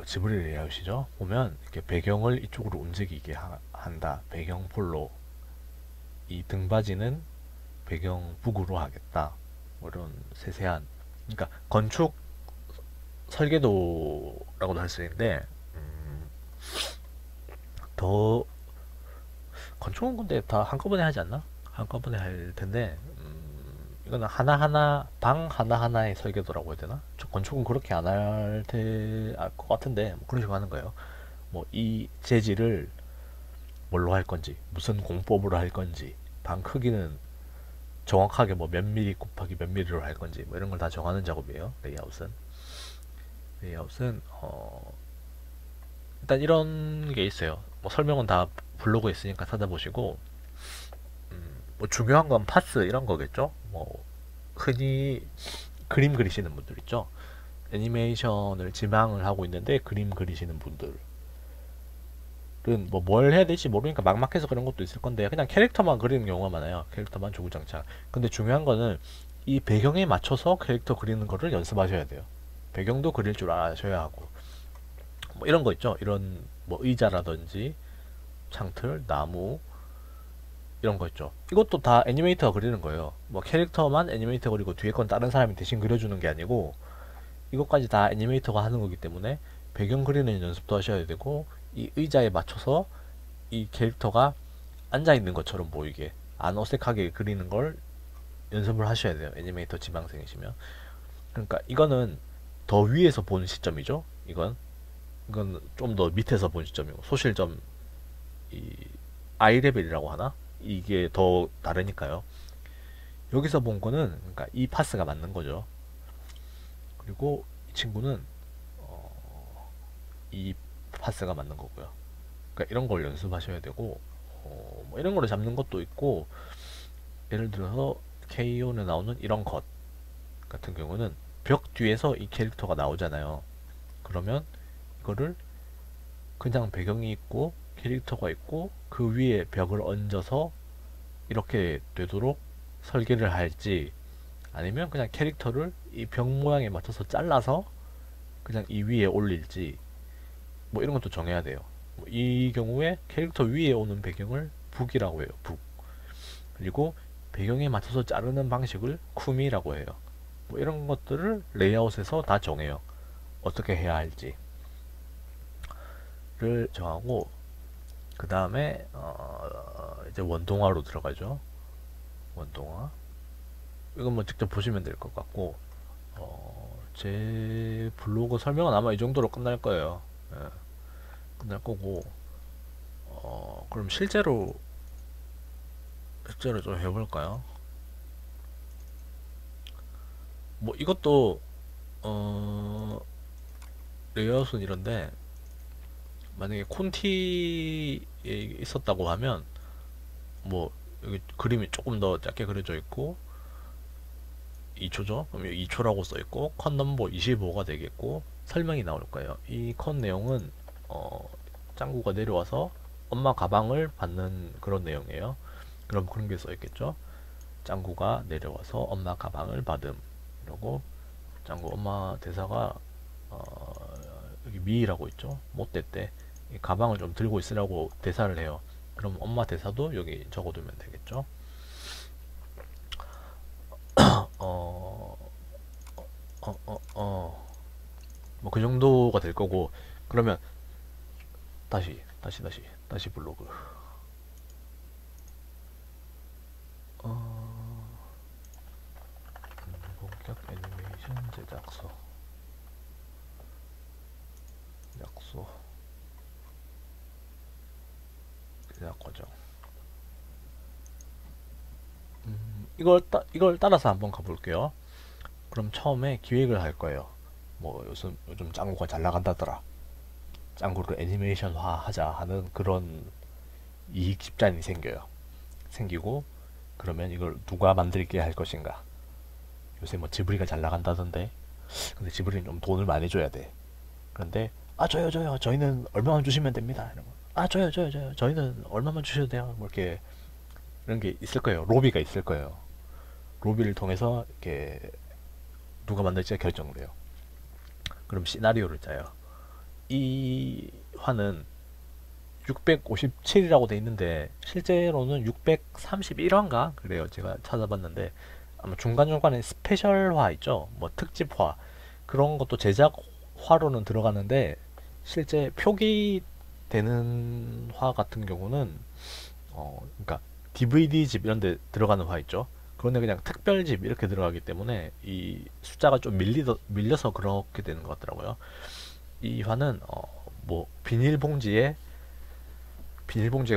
지브리 레이아웃이죠. 보면 이렇게 배경을 이쪽으로 움직이게 한다. 배경 폴로. 이 등받이는 배경 북으로 하겠다. 뭐 이런 세세한. 그러니까 건축 설계도라고도 할 수 있는데 더 건축은 근데 다 한꺼번에 하지 않나? 한꺼번에 할 텐데 이거는 하나하나 방 하나하나의 설계도라고 해야 되나? 저 건축은 그렇게 안 할 것 같은데 뭐 그런 식으로 하는 거예요. 뭐 이 재질을 뭘로 할 건지 무슨 공법으로 할 건지 방 크기는 정확하게 뭐 몇 미리 곱하기 몇 미리로 할 건지 뭐 이런 걸 다 정하는 작업이에요. 레이아웃은 일단 이런 게 있어요. 뭐 설명은 다 블로그에 있으니까 찾아보시고 뭐 중요한 건 파스 이런 거겠죠. 뭐 흔히 그림 그리시는 분들 있죠. 애니메이션을 지망을 하고 있는데 그림 그리시는 분들은 뭐 뭘 해야 될지 모르니까 막막해서 그런 것도 있을 건데 그냥 캐릭터만 그리는 경우가 많아요. 캐릭터만 주구장창. 근데 중요한 거는 이 배경에 맞춰서 캐릭터 그리는 거를 연습하셔야 돼요. 배경도 그릴 줄 아셔야 하고 뭐 이런 거 있죠. 이런 뭐 의자라든지 창틀, 나무 이런 거 있죠. 이것도 다 애니메이터가 그리는 거예요. 뭐 캐릭터만 애니메이터 그리고 뒤에 건 다른 사람이 대신 그려주는 게 아니고 이것까지 다 애니메이터가 하는 거기 때문에 배경 그리는 연습도 하셔야 되고 이 의자에 맞춰서 이 캐릭터가 앉아 있는 것처럼 보이게 안 어색하게 그리는 걸 연습을 하셔야 돼요. 애니메이터 지망생이시면. 그러니까 이거는 더 위에서 보는 시점이죠. 이건 좀 더 밑에서 본 시점이고 소실점 이 아이 레벨이라고 하나? 이게 더 다르니까요. 여기서 본 거는 그러니까 이 파스가 맞는 거죠. 그리고 이 친구는 이 파스가 맞는 거고요. 그러니까 이런 걸 연습하셔야 되고 뭐 이런 거를 잡는 것도 있고 예를 들어서 KO에 나오는 이런 것 같은 경우는 벽 뒤에서 이 캐릭터가 나오잖아요. 그러면 이거를 그냥 배경이 있고 캐릭터가 있고 그 위에 벽을 얹어서 이렇게 되도록 설계를 할지 아니면 그냥 캐릭터를 이 벽 모양에 맞춰서 잘라서 그냥 이 위에 올릴지 뭐 이런 것도 정해야 돼요. 뭐이 경우에 캐릭터 위에 오는 배경을 북이라고 해요. 북. 그리고 배경에 맞춰서 자르는 방식을 쿠미라고 해요. 뭐 이런 것들을 레이아웃에서 다 정해요. 어떻게 해야 할지를 정하고 그 다음에 이제 원동화로 들어가죠. 원동화. 이건 뭐 직접 보시면 될 것 같고 제 블로그 설명은 아마 이 정도로 끝날 거예요. 예, 끝날 거고 그럼 실제로 좀 해볼까요? 뭐 이것도 레이아웃은 이런데 만약에 콘티에 있었다고 하면 뭐 여기 그림이 조금 더 작게 그려져 있고 2초죠? 그럼 2초라고 써 있고 컷 넘버 25가 되겠고 설명이 나올 거예요. 이 컷 내용은 짱구가 내려와서 엄마 가방을 받는 그런 내용이에요. 그럼 그런 게 써 있겠죠? 짱구가 내려와서 엄마 가방을 받음. 이러고 짱구 엄마 대사가 여기 미이라고 있죠? 못됐대. 이 가방을 좀 들고 있으라고 대사를 해요. 그럼 엄마 대사도 여기 적어두면 되겠죠? 뭐 그 정도가 될 거고 그러면 다시 블로그 본격 애니메이션 제작소 제작 과정 이걸 따라서 한번 가볼게요. 그럼 처음에 기획을 할 거예요. 뭐 요즘 짱구가 잘 나간다더라. 짱구를 애니메이션화 하자 하는 그런 이익 집단이 생기고 그러면 이걸 누가 만들게 할 것인가. 요새 뭐 지브리가 잘 나간다던데. 근데 지브리는 좀 돈을 많이 줘야 돼. 그런데 저요 저희는 얼마만 주시면 됩니다. 이런 거. 저요 저희는 얼마만 주셔도 돼요. 뭐 이렇게 이런 게 있을 거예요. 로비가 있을 거예요. 로비를 통해서 이렇게 누가 만들지가 결정을 해요. 그럼 시나리오를 짜요. 이 화는 657이라고 돼 있는데 실제로는 631화인가 그래요. 제가 찾아봤는데 아마 중간중간에 스페셜화 있죠. 뭐 특집화 그런 것도 제작화로는 들어가는데 실제 표기되는 화 같은 경우는 그러니까 DVD집 이런 데 들어가는 화 있죠. 그런데 그냥 특별집 이렇게 들어가기 때문에 이 숫자가 좀 밀려서 그렇게 되는 것 같더라고요. 이 화는 뭐 비닐봉지가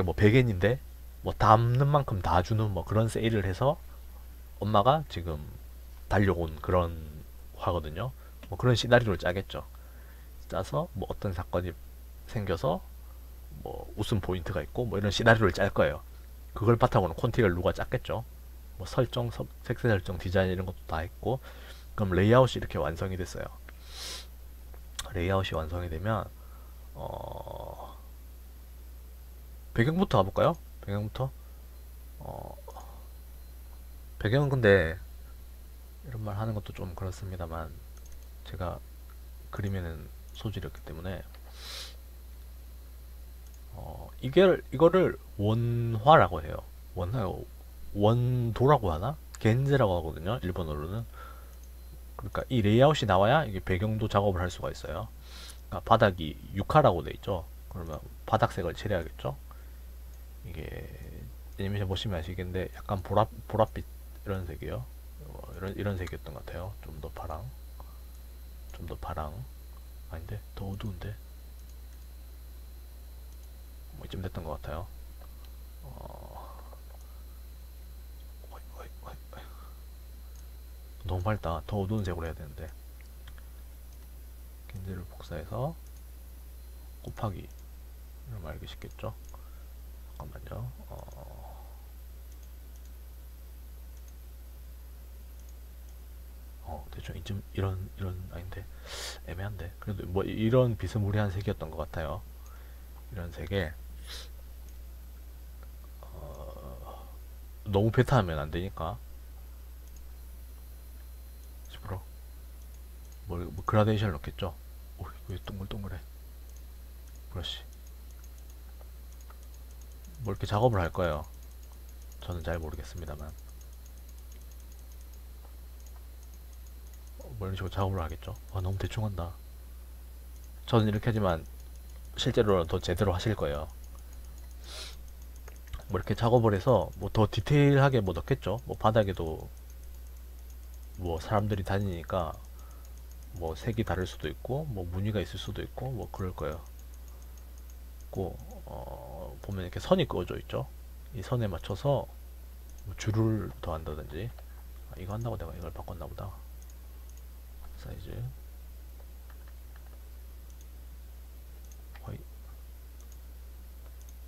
뭐 100엔인데 뭐 담는 만큼 다 주는 뭐 그런 세일을 해서 엄마가 지금 달려온 그런 화거든요. 뭐 그런 시나리오를 짜겠죠. 짜서 뭐 어떤 사건이 생겨서 뭐 웃음 포인트가 있고 뭐 이런 시나리오를 짤 거예요. 그걸 바탕으로 콘티를 누가 짰겠죠. 뭐 설정, 색색 설정, 디자인 이런 것도 다 했고 그럼 레이아웃이 이렇게 완성이 됐어요. 레이아웃이 완성이 되면 어, 배경부터 가볼까요? 배경부터. 어, 배경은 근데 이런 말 하는 것도 좀 그렇습니다만 제가 그림에는 소질이 없기 때문에 이거를 원화라고 해요. 원도라고 하나? 겐제라고 하거든요. 일본어로는. 그러니까 이 레이아웃이 나와야 이게 배경도 작업을 할 수가 있어요. 그러니까 바닥이 육화라고 돼 있죠. 그러면 바닥색을 칠해야겠죠. 이게 애니메이션 보시면 아시겠는데 약간 보랏빛 이런 색이에요. 이런 색이었던 것 같아요. 좀 더 파랑, 좀 더 파랑. 아닌데 더 어두운데 뭐 이쯤 됐던 것 같아요. 어이, 어이, 어이, 어이. 너무 밝다. 더 어두운 색으로 해야 되는데 겐지를 복사해서 곱하기 이러면 알기 쉽겠죠. 잠깐만요. 대충 이쯤 이런 아닌데 애매한데 그래도 뭐 이런 비스무리한 색이었던 것 같아요. 이런 색에 너무 배타하면 안 되니까 10%. 뭐 그라데이션을 넣겠죠. 오, 왜 동글동글해. 브러쉬. 뭐 이렇게 작업을 할 거예요. 저는 잘 모르겠습니다만 뭐 이런 식으로 작업을 하겠죠. 아 너무 대충 한다. 저는 이렇게 하지만 실제로는 더 제대로 하실 거예요. 뭐 이렇게 작업을 해서 뭐 더 디테일하게 뭐 넣겠죠. 뭐 바닥에도 뭐 사람들이 다니니까 뭐 색이 다를 수도 있고 뭐 무늬가 있을 수도 있고 뭐 그럴 거예요. 고 보면 이렇게 선이 그어져 있죠. 이 선에 맞춰서 뭐 줄을 더한다든지. 이거 한다고 내가 이걸 바꿨나 보다. 사이즈 화이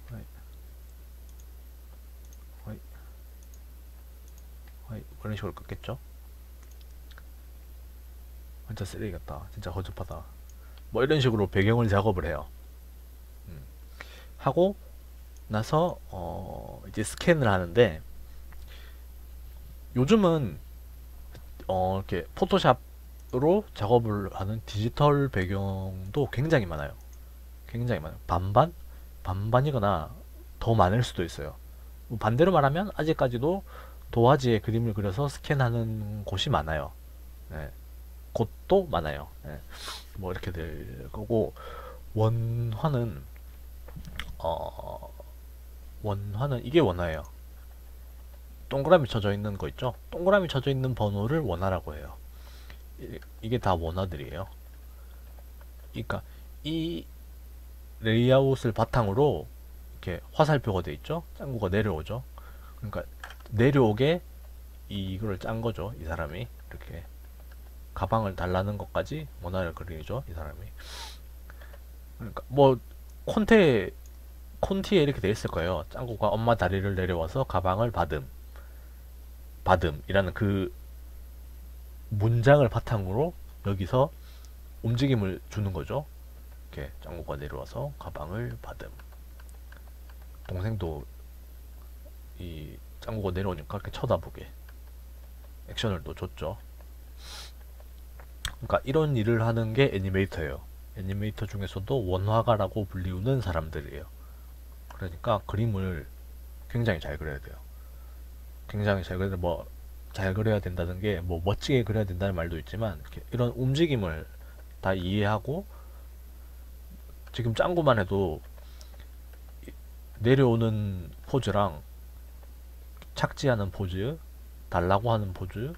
화이 화이 화이 이런 식으로 깎겠죠. 진짜 쓰레기 같다. 진짜 허접하다. 뭐 이런 식으로 배경을 작업을 해요. 하고 나서 이제 스캔을 하는데 요즘은 이렇게 포토샵으로 작업을 하는 디지털 배경도 굉장히 많아요. 굉장히 많아요. 반반이거나 더 많을 수도 있어요. 뭐 반대로 말하면 아직까지도 도화지에 그림을 그려서 스캔하는 곳이 많아요. 네. 곳도 많아요. 네. 뭐 이렇게 될 거고 원화는 어, 원화는 이게 원화예요. 동그라미 쳐져 있는 거 있죠? 동그라미 쳐져 있는 번호를 원화라고 해요. 이게 다 원화들이에요. 그러니까 이 레이아웃을 바탕으로 이렇게 화살표가 돼 있죠? 짱구가 내려오죠? 그러니까 내려오게 이거를 짠 거죠. 이 사람이 이렇게 가방을 달라는 것까지 원화를 그리죠. 이 사람이. 그러니까 뭐 콘테 콘티에 이렇게 돼 있을 거예요. 짱구가 엄마 다리를 내려와서 가방을 받음이라는 그 문장을 바탕으로 여기서 움직임을 주는 거죠. 이렇게 짱구가 내려와서 가방을 받음. 동생도 이 짱구가 내려오니까 이렇게 쳐다보게 액션을 또 줬죠. 그러니까 이런 일을 하는 게 애니메이터예요. 애니메이터 중에서도 원화가라고 불리우는 사람들이에요. 그러니까 그림을 굉장히 잘 그려야 돼요. 굉장히 잘 그려야 뭐잘 그려야 된다는 게 뭐 멋지게 그려야 된다는 말도 있지만 이렇게 이런 움직임을 다 이해하고 지금 짱구만 해도 내려오는 포즈랑 착지하는 포즈, 달라고 하는 포즈,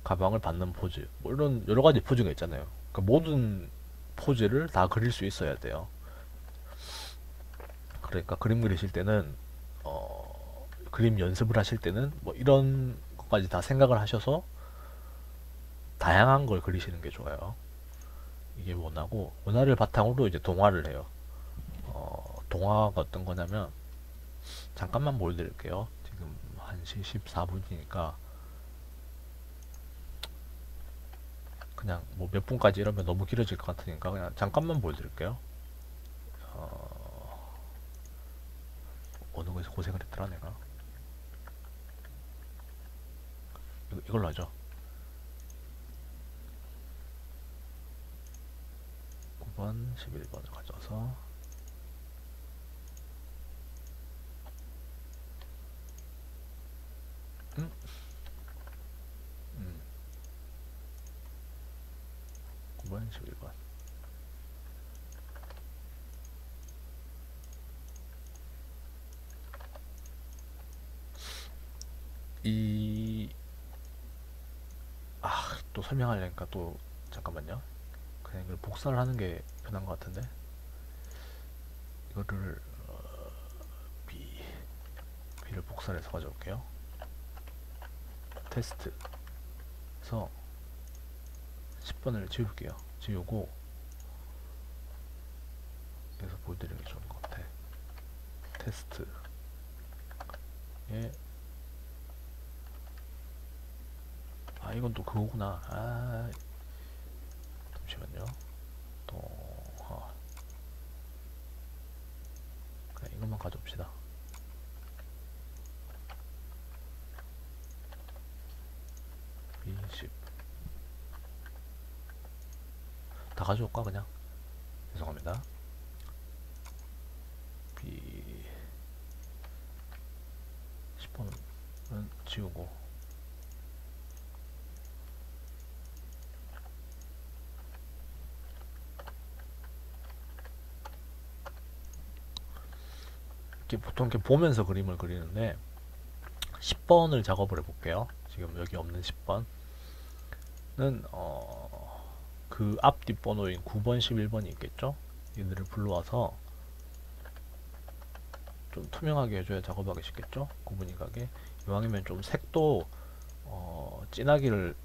가방을 받는 포즈, 뭐 이런 여러 가지 포즈가 있잖아요. 그러니까 모든 포즈를 다 그릴 수 있어야 돼요. 그러니까 그림 그리실 때는 그림 연습을 하실 때는 뭐 이런 것까지 다 생각을 하셔서 다양한 걸 그리시는 게 좋아요. 이게 원화고 원화를 바탕으로 이제 동화를 해요. 동화가 어떤 거냐면 잠깐만 보여드릴게요. 지금 1시 14분이니까 그냥 뭐 몇 분까지 이러면 너무 길어질 것 같으니까 그냥 잠깐만 보여드릴게요. 어느 거에서 고생을 했더라 내가. 이걸로 하죠. 9번 11번을 가져와서 9번 11번 이 또 설명하려니까 또 잠깐만요. 그냥 이걸 복사를 하는 게 편한 것 같은데 이거를 B를 복사를 해서 가져올게요. 테스트에서 10번을 지울게요. 지우고 여기서 보여드리는 게 좋은 것 같아. 테스트에 이건 또 그거구나. 잠시만요. 또 그냥 이것만 가져옵시다. B10 다 가져올까 그냥? 죄송합니다. B10번은 지우고 이렇게 보통 이렇게 보면서 그림을 그리는데 10번을 작업을 해볼게요. 지금 여기 없는 10번은 그 앞 뒷번호인 9번, 11번이 있겠죠? 얘들을 불러와서 좀 투명하게 해줘야 작업하기 쉽겠죠? 구분이 가게. 이왕이면 좀 색도 진하기를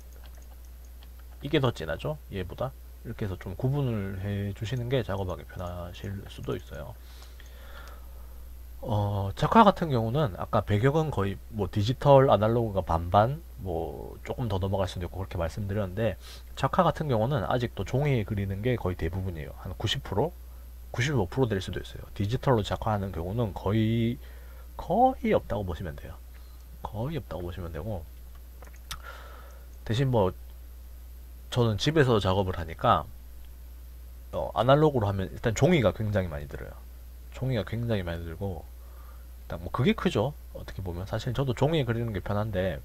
이게 더 진하죠? 얘보다 이렇게 해서 좀 구분을 해 주시는 게 작업하기 편하실 수도 있어요. 작화 같은 경우는 아까 배경은 거의 뭐 디지털 아날로그가 반반 뭐 조금 더 넘어갈 수도 있고 그렇게 말씀드렸는데 작화 같은 경우는 아직도 종이에 그리는 게 거의 대부분이에요. 한 90%? 95% 될 수도 있어요. 디지털로 작화하는 경우는 거의 없다고 보시면 돼요. 거의 없다고 보시면 되고 대신 뭐 저는 집에서 작업을 하니까 아날로그로 하면 일단 종이가 굉장히 많이 들어요. 종이가 굉장히 많이 들고 일단 뭐 그게 크죠. 어떻게 보면 사실 저도 종이에 그리는 게 편한데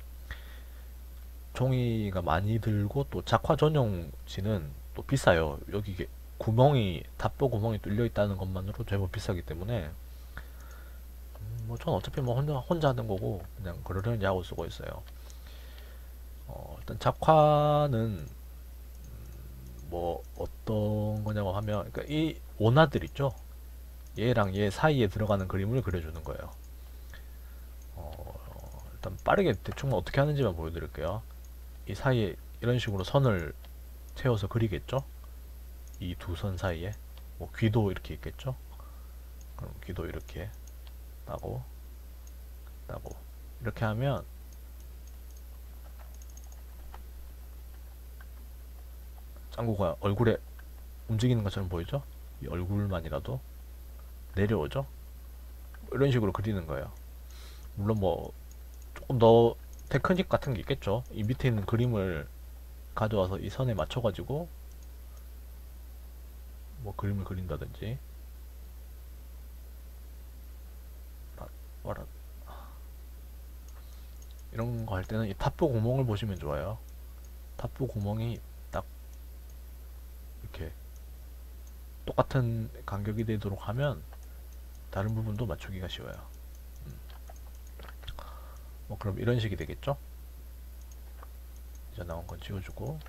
종이가 많이 들고 또 작화 전용지는 또 비싸요. 여기 구멍이 탑보 구멍이 뚫려 있다는 것만으로 제법 비싸기 때문에 뭐 전 어차피 뭐 혼자 하는 거고 그냥 그러려니 하고 쓰고 있어요. 일단 작화는 뭐 어떤 거냐고 하면 그러니까 이 원화들 있죠. 얘랑 얘 사이에 들어가는 그림을 그려주는 거예요. 일단 빠르게 대충 어떻게 하는지만 보여드릴게요. 이 사이에 이런 식으로 선을 채워서 그리겠죠. 이 두 선 사이에 뭐 귀도 이렇게 있겠죠. 그럼 귀도 이렇게 따고 이렇게 하면 짱구가 얼굴에 움직이는 것처럼 보이죠? 이 얼굴만이라도 내려오죠? 이런 식으로 그리는 거예요. 물론 뭐 조금 더 테크닉 같은 게 있겠죠. 이 밑에 있는 그림을 가져와서 이 선에 맞춰가지고 뭐 그림을 그린다든지 이런 거 할 때는 이 탑보 구멍을 보시면 좋아요. 탑보 구멍이 딱 이렇게 똑같은 간격이 되도록 하면 다른 부분도 맞추기가 쉬워요. 뭐 그럼 이런 식이 되겠죠? 이제 나온 건 지워주고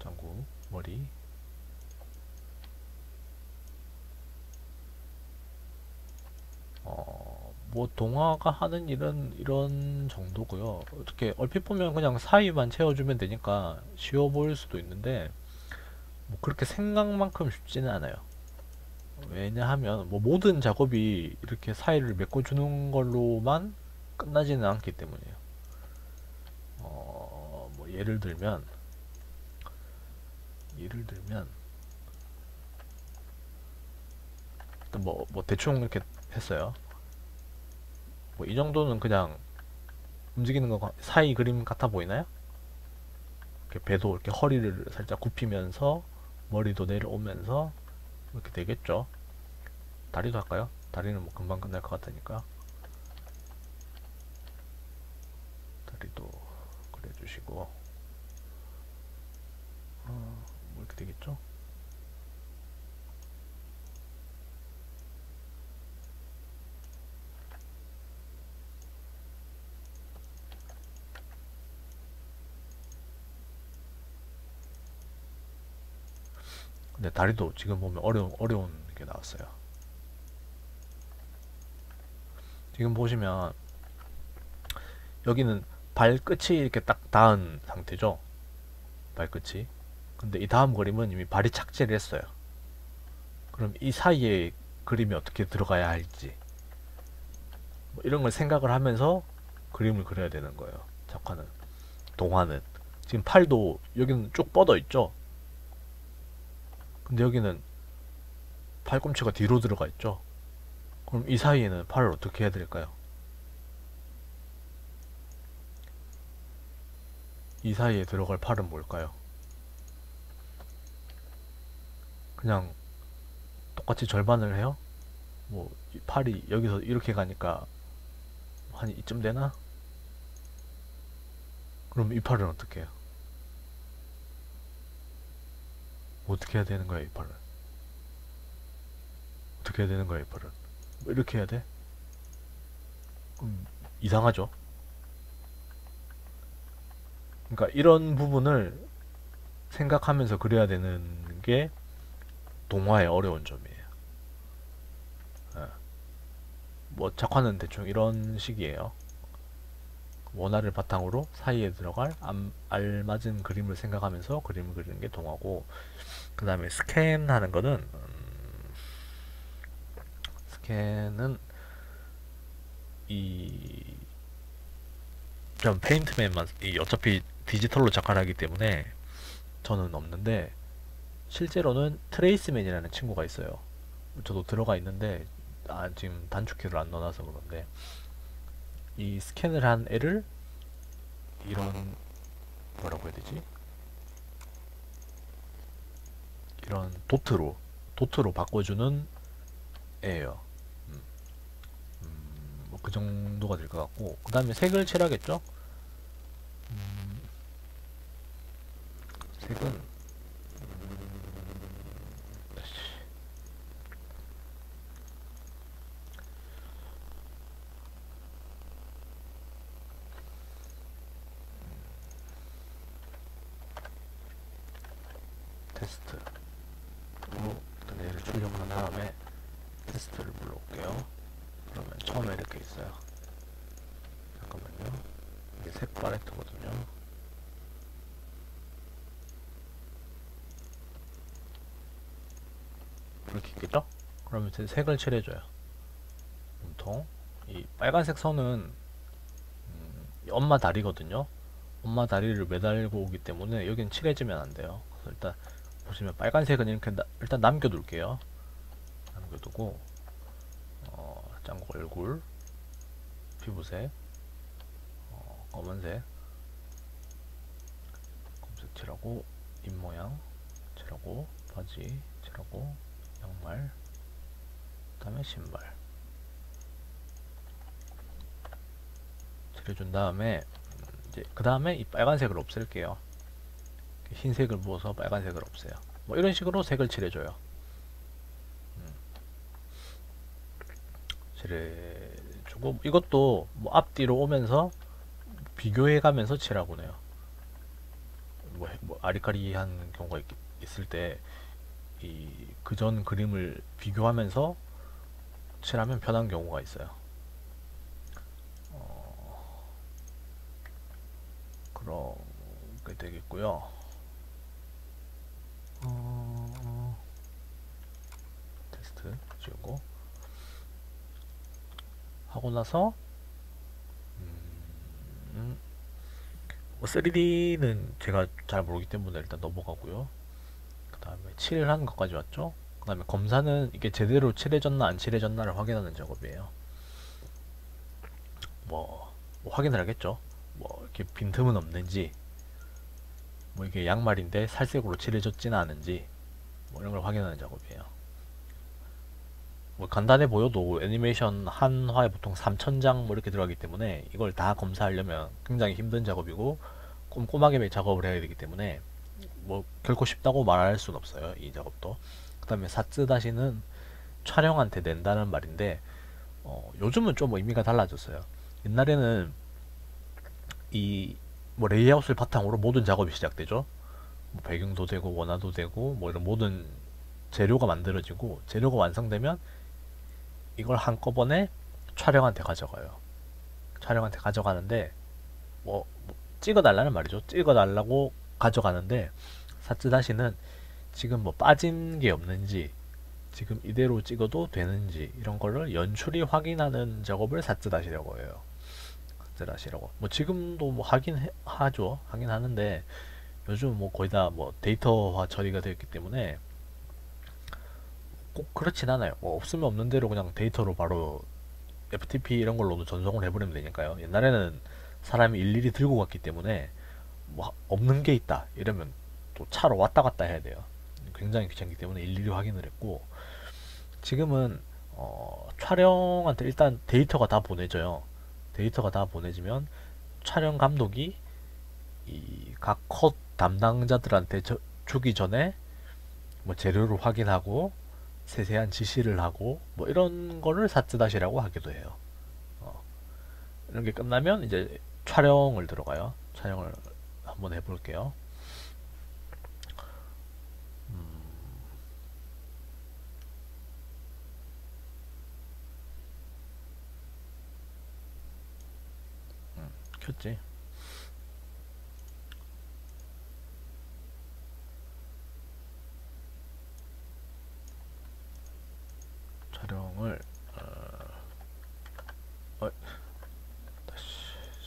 짱구 머리 뭐 동화가 하는 일은 이런 정도고요. 어떻게 얼핏 보면 그냥 사이만 채워주면 되니까 쉬워 보일 수도 있는데 뭐 그렇게 생각만큼 쉽지는 않아요. 왜냐하면 뭐 모든 작업이 이렇게 사이를 메꿔주는 걸로만 끝나지는 않기 때문이에요. 뭐 예를 들면 예를 들면 일단 뭐 대충 이렇게 했어요. 뭐 이 정도는 그냥 움직이는 거 사이 그림 같아 보이나요? 이렇게 배도 이렇게 허리를 살짝 굽히면서 머리도 내려오면서 이렇게 되겠죠. 다리도 할까요? 다리는 뭐 금방 끝날 것 같으니까 다리도 그려주시고 뭐 이렇게 되겠죠. 근데 다리도 지금 보면 어려운 게 나왔어요. 지금 보시면 여기는 발끝이 이렇게 딱 닿은 상태죠. 발끝이. 근데 이 다음 그림은 이미 발이 착지를 했어요. 그럼 이 사이에 그림이 어떻게 들어가야 할지 뭐 이런 걸 생각을 하면서 그림을 그려야 되는 거예요. 작화는. 동화는. 지금 팔도 여기는 쭉 뻗어 있죠. 근데 여기는 팔꿈치가 뒤로 들어가 있죠. 그럼 이 사이에는 팔을 어떻게 해야 될까요? 이 사이에 들어갈 팔은 뭘까요? 그냥 똑같이 절반을 해요? 뭐 팔이 여기서 이렇게 가니까 한 이쯤 되나? 그럼 이 팔은 어떻게 해요? 뭐 어떻게 해야 되는 거야 이 팔은? 어떻게 해야 되는 거야 이 팔은? 뭐 이렇게 해야 돼? 이상하죠? 그러니까 이런 부분을 생각하면서 그려야 되는 게 동화의 어려운 점이에요. 예. 뭐 작화는 대충 이런 식이에요. 원화를 바탕으로 사이에 들어갈 알맞은 그림을 생각하면서 그림을 그리는 게 동화고, 그 다음에 스캔하는 거는 스캔은 이 전 페인트맨만 어차피 디지털로 작화를 하기 때문에 저는 없는데, 실제로는 트레이스맨이라는 친구가 있어요. 저도 들어가 있는데 지금 단축키를 안 넣어놔서 그런데, 이 스캔을 한 애를 이런 뭐라고 해야 되지? 이런 도트로 바꿔주는 애예요. 뭐 그 정도가 될 것 같고, 그 다음에 색을 칠하겠죠? 색은 테스트로 일단 얘를 출력한 다음에 테스트를 불러올게요. 그러면 처음에 이렇게 있어요. 잠깐만요. 이게 색 팔레트거든요. 이렇게 있겠죠? 그러면 이제 색을 칠해줘요. 몸통. 이 빨간색 선은 엄마 다리거든요. 엄마 다리를 매달고 오기 때문에 여긴 칠해지면 안 돼요. 그래서 일단 보시면 빨간색은 이렇게 일단 남겨둘게요. 남겨두고 짱구 얼굴, 피부색, 검은색 칠하고, 입모양 칠하고, 바지 칠하고, 양말, 그 다음에 신발 칠해준 다음에 이제 그 다음에 이 빨간색을 없앨게요. 흰색을 부어서 빨간색을 없애요. 뭐 이런 식으로 색을 칠해줘요. 칠해주고, 이것도 뭐 앞뒤로 오면서 비교해가면서 칠하곤 해요. 뭐 아리까리한 경우가 있을 때 이 그전 그림을 비교하면서 칠하면 편한 경우가 있어요. 그렇게 되겠고요. 테스트 지우고 하고 나서 3D는 제가 잘 모르기 때문에 일단 넘어가고요. 다음에 칠하는 것까지 왔죠. 그 다음에 검사는 이게 제대로 칠해졌나 안 칠해졌나를 확인하는 작업이에요. 뭐 확인을 하겠죠. 뭐 이렇게 빈틈은 없는지, 뭐 이게 양말인데 살색으로 칠해졌지는 않은지, 뭐 이런 걸 확인하는 작업이에요. 뭐 간단해 보여도 애니메이션 한 화에 보통 3,000장 뭐 이렇게 들어가기 때문에 이걸 다 검사하려면 굉장히 힘든 작업이고 꼼꼼하게 작업을 해야 되기 때문에 뭐 결코 쉽다고 말할 수는 없어요, 이 작업도. 그 다음에 사츠다시는 촬영한테 낸다는 말인데 요즘은 좀 의미가 달라졌어요. 옛날에는 이 뭐 레이아웃을 바탕으로 모든 작업이 시작되죠. 뭐 배경도 되고 원화도 되고 뭐 이런 모든 재료가 만들어지고 재료가 완성되면 이걸 한꺼번에 촬영한테 가져가요. 촬영한테 가져가는데 뭐 찍어달라는 말이죠. 찍어달라고 가져가는데 사츠다시는 지금 뭐 빠진 게 없는지, 지금 이대로 찍어도 되는지 이런 거를 연출이 확인하는 작업을 사츠다시라고 해요. 사츠다시라고. 뭐 지금도 뭐 하긴 하죠. 하긴 하는데 요즘 뭐 거의 다 뭐 데이터화 처리가 되었기 때문에 꼭 그렇진 않아요. 뭐 없으면 없는 대로 그냥 데이터로 바로 FTP 이런 걸로도 전송을 해버리면 되니까요. 옛날에는 사람이 일일이 들고 갔기 때문에 뭐 없는 게 있다 이러면 또 차로 왔다 갔다 해야 돼요. 굉장히 귀찮기 때문에 일일이 확인을 했고, 지금은 촬영한테 일단 데이터가 다 보내져요. 데이터가 다 보내지면 촬영 감독이 이 각 컷 담당자들한테 주기 전에 뭐 재료를 확인하고 세세한 지시를 하고 뭐 이런 거를 사츠다시라고 하기도 해요. 어, 이런 게 끝나면 이제 촬영을 들어가요. 촬영을 한번 해볼게요. 켰지? 촬영을 어,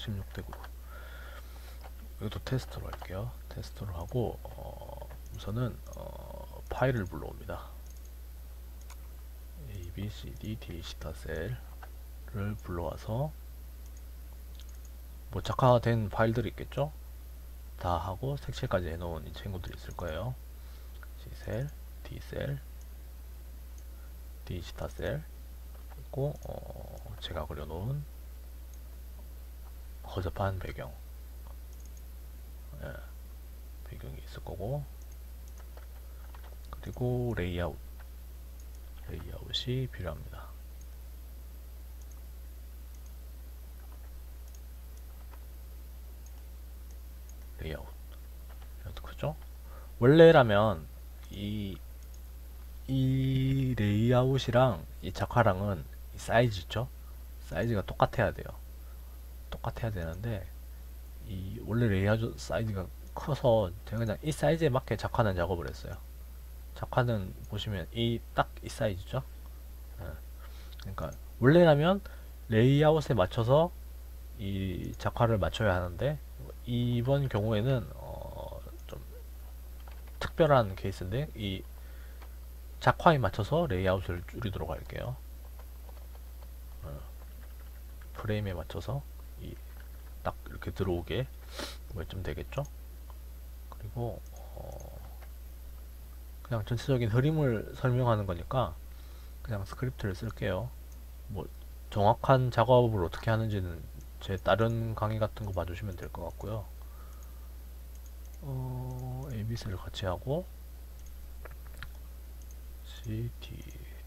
16대9 이것도 테스트로 할게요. 테스트로 하고 우선은 파일을 불러옵니다. A, B, C, D, D, 시타 셀을 불러와서 뭐 작화된 파일들이 있겠죠? 다 하고 색칠까지 해놓은 이 친구들이 있을 거예요. C셀, D셀, D 시타 셀 있고 제가 그려놓은 허접한 배경, 예, 배경이 있을 거고, 그리고 레이아웃이 필요합니다. 레이아웃 크죠? 원래라면 이 레이아웃이랑 이 작화랑은 이 사이즈 있죠? 사이즈가 똑같아야 돼요. 똑같아야 되는데 이 원래 레이아웃 사이즈가 커서 제가 그냥 이 사이즈에 맞게 작화는 작업을 했어요. 작화는 보시면 딱 이 사이즈죠? 예. 그러니까 원래라면 레이아웃에 맞춰서 이 작화를 맞춰야 하는데 이번 경우에는 좀 특별한 케이스인데 이 작화에 맞춰서 레이아웃을 줄이도록 할게요. 프레임에 맞춰서 딱 이렇게 들어오게 좀 되겠죠? 그리고 그냥 전체적인 흐름을 설명하는 거니까 그냥 스크립트를 쓸게요. 뭐 정확한 작업을 어떻게 하는지는 제 다른 강의 같은 거 봐주시면 될 것 같고요. ABC를 같이 하고 C, D,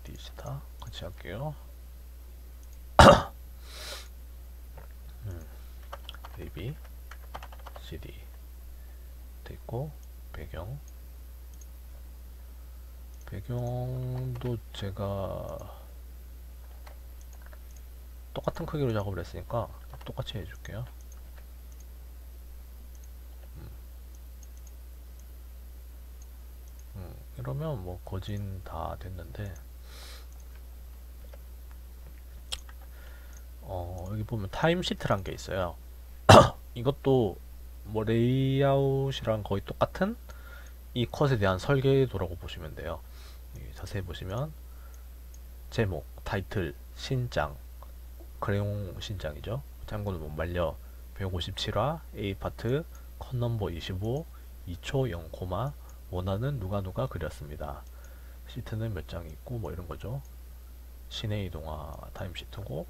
D 스타 같이 할게요. AB, CD 됐고, 배경도 제가 똑같은 크기로 작업을 했으니까 똑같이 해줄게요. 이러면 뭐 거진 다 됐는데 여기 보면 타임시트란 게 있어요. 이것도 뭐 레이아웃이랑 거의 똑같은 이 컷에 대한 설계도라고 보시면 돼요. 자세히 보시면 제목, 타이틀, 신장, 크레용 신장이죠. 참고는 못 말려 157화 A 파트 컷 넘버 25 2초 0 코마 원하는 누가 그렸습니다. 시트는 몇 장 있고 뭐 이런 거죠. 시내 이동화 타임 시트고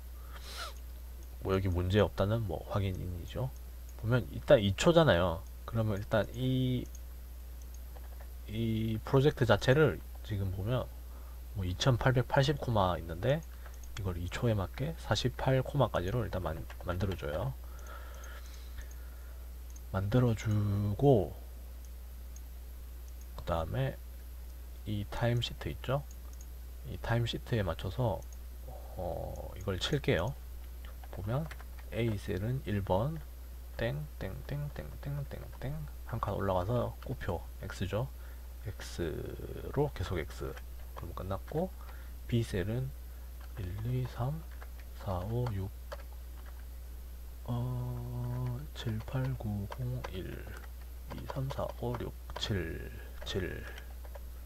뭐 여기 문제 없다는 뭐 확인인이죠. 보면 일단 2초잖아요. 그러면 일단 이 프로젝트 자체를 지금 보면 뭐 2880 코마 있는데 이걸 2초에 맞게 48 코마까지로 일단 만들어줘요. 만들어주고 그 다음에 이 타임 시트 있죠? 이 타임 시트에 맞춰서 이걸 칠게요. 보면 A셀은 1번 땡땡땡땡땡땡땡 한 칸 올라가서 꼬표 X죠. X로 계속 X. 그럼 끝났고 B셀은 1, 2, 3, 4, 5, 6 7, 8, 9, 0, 1 2, 3, 4, 5, 6, 7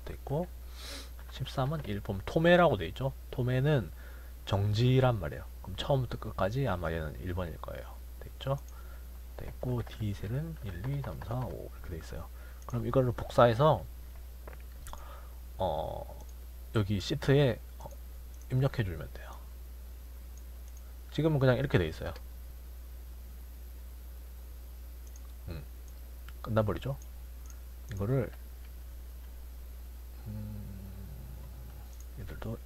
됐고 13은 1. 보면 토메라고 돼있죠. 토메는 정지란 말이에요. 그럼 처음부터 끝까지 아마 얘는 1번일 거예요. 됐죠? 됐고 D셀은 1, 2, 3, 4, 5 이렇게 돼있어요. 그럼 이거를 복사해서 여기 시트에 입력해 주면 돼요. 지금은 그냥 이렇게 돼 있어요. 끝나버리죠. 이거를 얘들도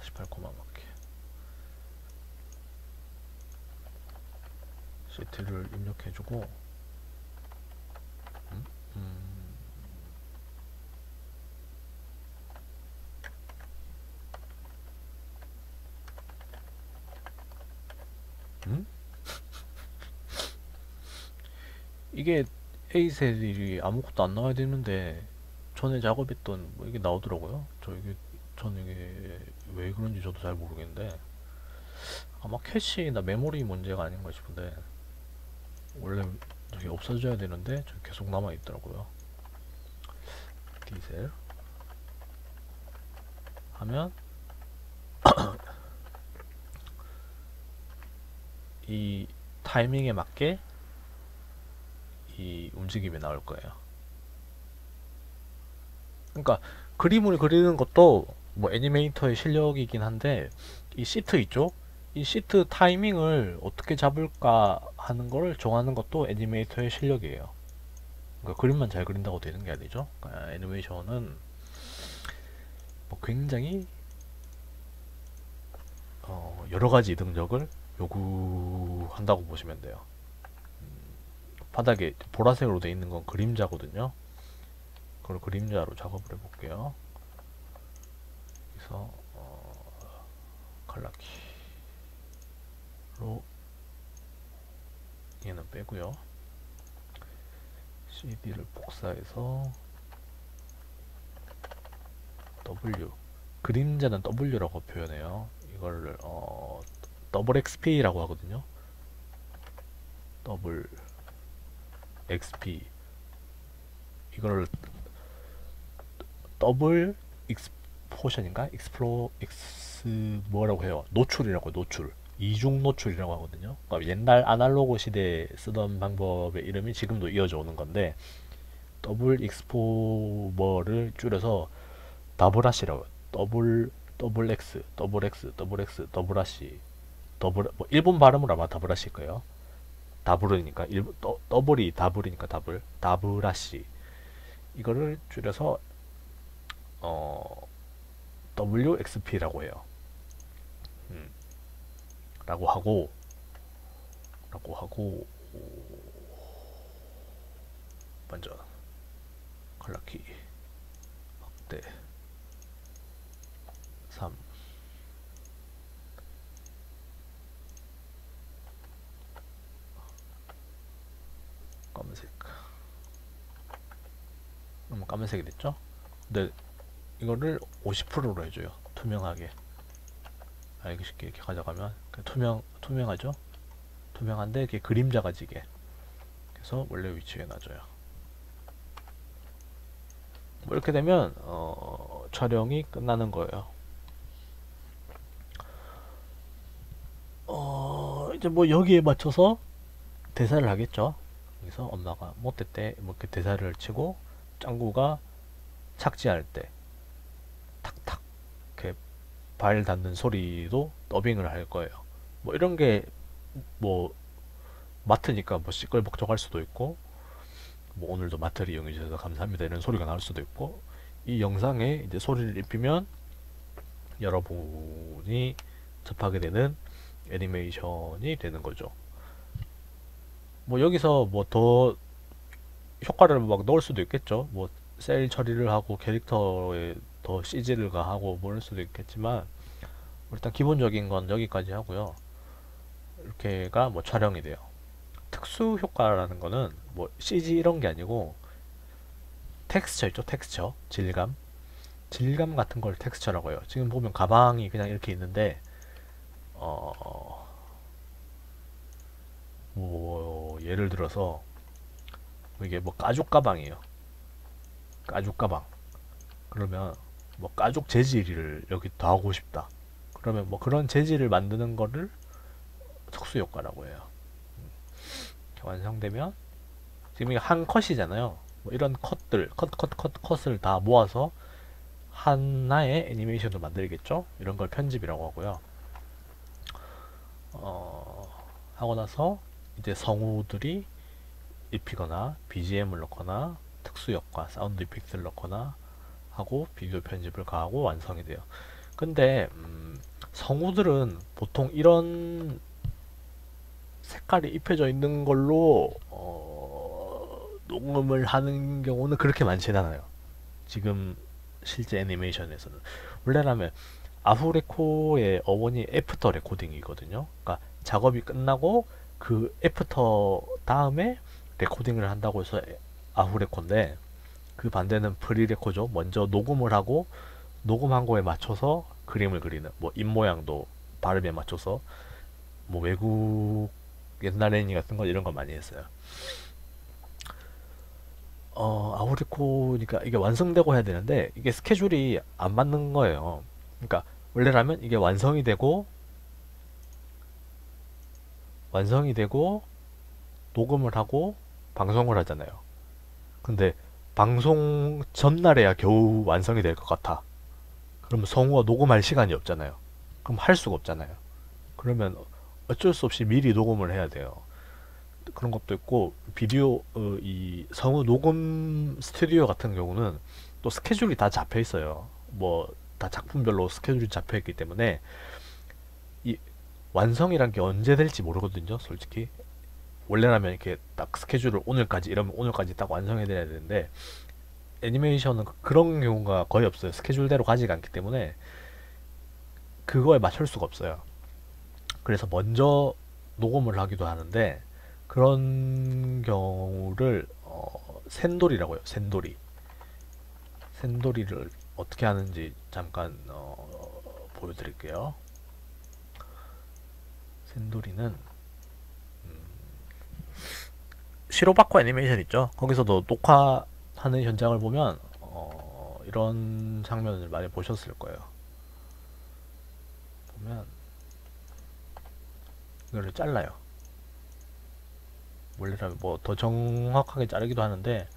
48코마 맞게 시트를 입력해 주고 이게 A셀이 아무것도 안 나와야 되는데 전에 작업했던 뭐 이게 나오더라고요. 저는 이게 왜 그런지 저도 잘 모르겠는데 아마 캐시나 메모리 문제가 아닌가 싶은데 원래 저게 없어져야 되는데 저기 계속 남아 있더라고요. D셀 하면 이 타이밍에 맞게 이 움직임이 나올 거예요. 그러니까 그림을 그리는 것도 뭐 애니메이터의 실력이긴 한데 이 시트 있죠? 이 시트 타이밍을 어떻게 잡을까 하는 걸 정하는 것도 애니메이터의 실력이에요. 그러니까 그림만 잘 그린다고 되는 게 아니죠. 그러니까 애니메이션은 뭐 굉장히 여러 가지 능력을 요구한다고 보시면 돼요. 바닥에 보라색으로 되어 있는 건 그림자거든요. 그걸 그림자로 작업을 해볼게요. 그래서 칼라키로 얘는 빼고요. CD를 복사해서 W 그림자는 W라고 표현해요. 이걸 더블 XP라고 하거든요. 더블 XP 이걸 더블 익스포션인가? 뭐라고 해요? 노출이라고 해요. 노출. 이중 노출이라고 하거든요. 그러니까 옛날 아날로그 시대에 쓰던 방법의 이름이 지금도 이어져 오는 건데 더블 익스포머를 줄여서 더블아시라고 해요. 더블 X, 더블 X, 더블 X, 더블아시 뭐 일본 발음으로 아마 더블아시일 거예요. 다블이니까 더블이 다블이니까 다블아시 이거를 줄여서 WXP라고 해요. 라고 하고 먼저 컬러키 확대 3 검은색 까만색이 됐죠? 근데 이거를 50%로 해줘요. 투명하게 알기 쉽게 이렇게 가져가면 투명하죠? 투명한데 이렇게 그림자가 지게 그래서 원래 위치에 놔줘요. 뭐 이렇게 되면 촬영이 끝나는 거예요. 이제 뭐 여기에 맞춰서 대사를 하겠죠. 그래서 엄마가 못했대 뭐 이렇게 대사를 치고 짱구가 착지할 때 탁탁 이렇게 발 닿는 소리도 더빙을 할 거예요. 뭐 이런 게 뭐 마트니까 뭐 시끌벅적할 수도 있고 뭐 오늘도 마트를 이용해 주셔서 감사합니다 이런 소리가 나올 수도 있고 이 영상에 이제 소리를 입히면 여러분이 접하게 되는 애니메이션이 되는 거죠. 뭐 여기서 뭐 더 효과를 막 넣을 수도 있겠죠. 뭐 셀 처리를 하고 캐릭터에 더 CG를 가하고 뭐 이럴 수도 있겠지만 일단 기본적인 건 여기까지 하고요. 이렇게가 뭐 촬영이 돼요. 특수 효과라는 거는 뭐 CG 이런 게 아니고 텍스처 있죠. 텍스처 질감 같은 걸 텍스처라고 해요. 지금 보면 가방이 그냥 이렇게 있는데 뭐 예를 들어서 이게 뭐 가죽 가방이에요. 가죽 가방. 그러면 뭐 가죽 재질을 여기 더하고 싶다. 그러면 뭐 그런 재질을 만드는 거를 특수 효과라고 해요. 완성되면 지금 이게 한 컷이잖아요. 뭐 이런 컷을 다 모아서 하나의 애니메이션을 만들겠죠. 이런 걸 편집이라고 하고요. 하고 나서 이제 성우들이 입히거나 BGM을 넣거나 특수 효과, 사운드 이펙트를 넣거나 하고 비디오 편집을 가하고 완성이 돼요. 근데 성우들은 보통 이런 색깔이 입혀져 있는 걸로 녹음을 하는 경우는 그렇게 많지는 않아요. 지금 실제 애니메이션에서는 원래라면 아후레코의 어원이 애프터 레코딩이거든요. 그러니까 작업이 끝나고 그 애프터 다음에 레코딩을 한다고 해서 아후레코인데 그 반대는 프리레코죠. 먼저 녹음을 하고 녹음한 거에 맞춰서 그림을 그리는 뭐 입모양도 발음에 맞춰서 뭐 외국 옛날 애니 같은 거 이런 거 많이 했어요. 아우리코니까 이게 완성되고 해야 되는데 이게 스케줄이 안 맞는 거예요. 그러니까 원래라면 이게 완성이 되고 녹음을 하고 방송을 하잖아요. 근데 방송 전날에야 겨우 완성이 될 것 같아. 그러면 성우가 녹음할 시간이 없잖아요. 그럼 할 수가 없잖아요. 그러면 어쩔 수 없이 미리 녹음을 해야 돼요. 그런 것도 있고 비디오 이 성우 녹음 스튜디오 같은 경우는 또 스케줄이 다 잡혀 있어요. 뭐 다 작품별로 스케줄이 잡혀 있기 때문에 이 완성이란 게 언제 될지 모르거든요. 솔직히 원래라면 이렇게 딱 스케줄을 오늘까지 이러면 오늘까지 딱 완성해 드려야 되는데 애니메이션은 그런 경우가 거의 없어요. 스케줄대로 가지가 않기 때문에 그거에 맞출 수가 없어요. 그래서 먼저 녹음을 하기도 하는데 그런 경우를 샌돌이라고 해요. 샌돌이를 어떻게 하는지 잠깐 보여드릴게요. 샌돌이는 시로바코 애니메이션 있죠. 거기서도 녹화하는 현장을 보면 이런 장면을 많이 보셨을 거예요. 보면 이거를 잘라요. 원래라면 뭐 더 정확하게 자르기도 하는데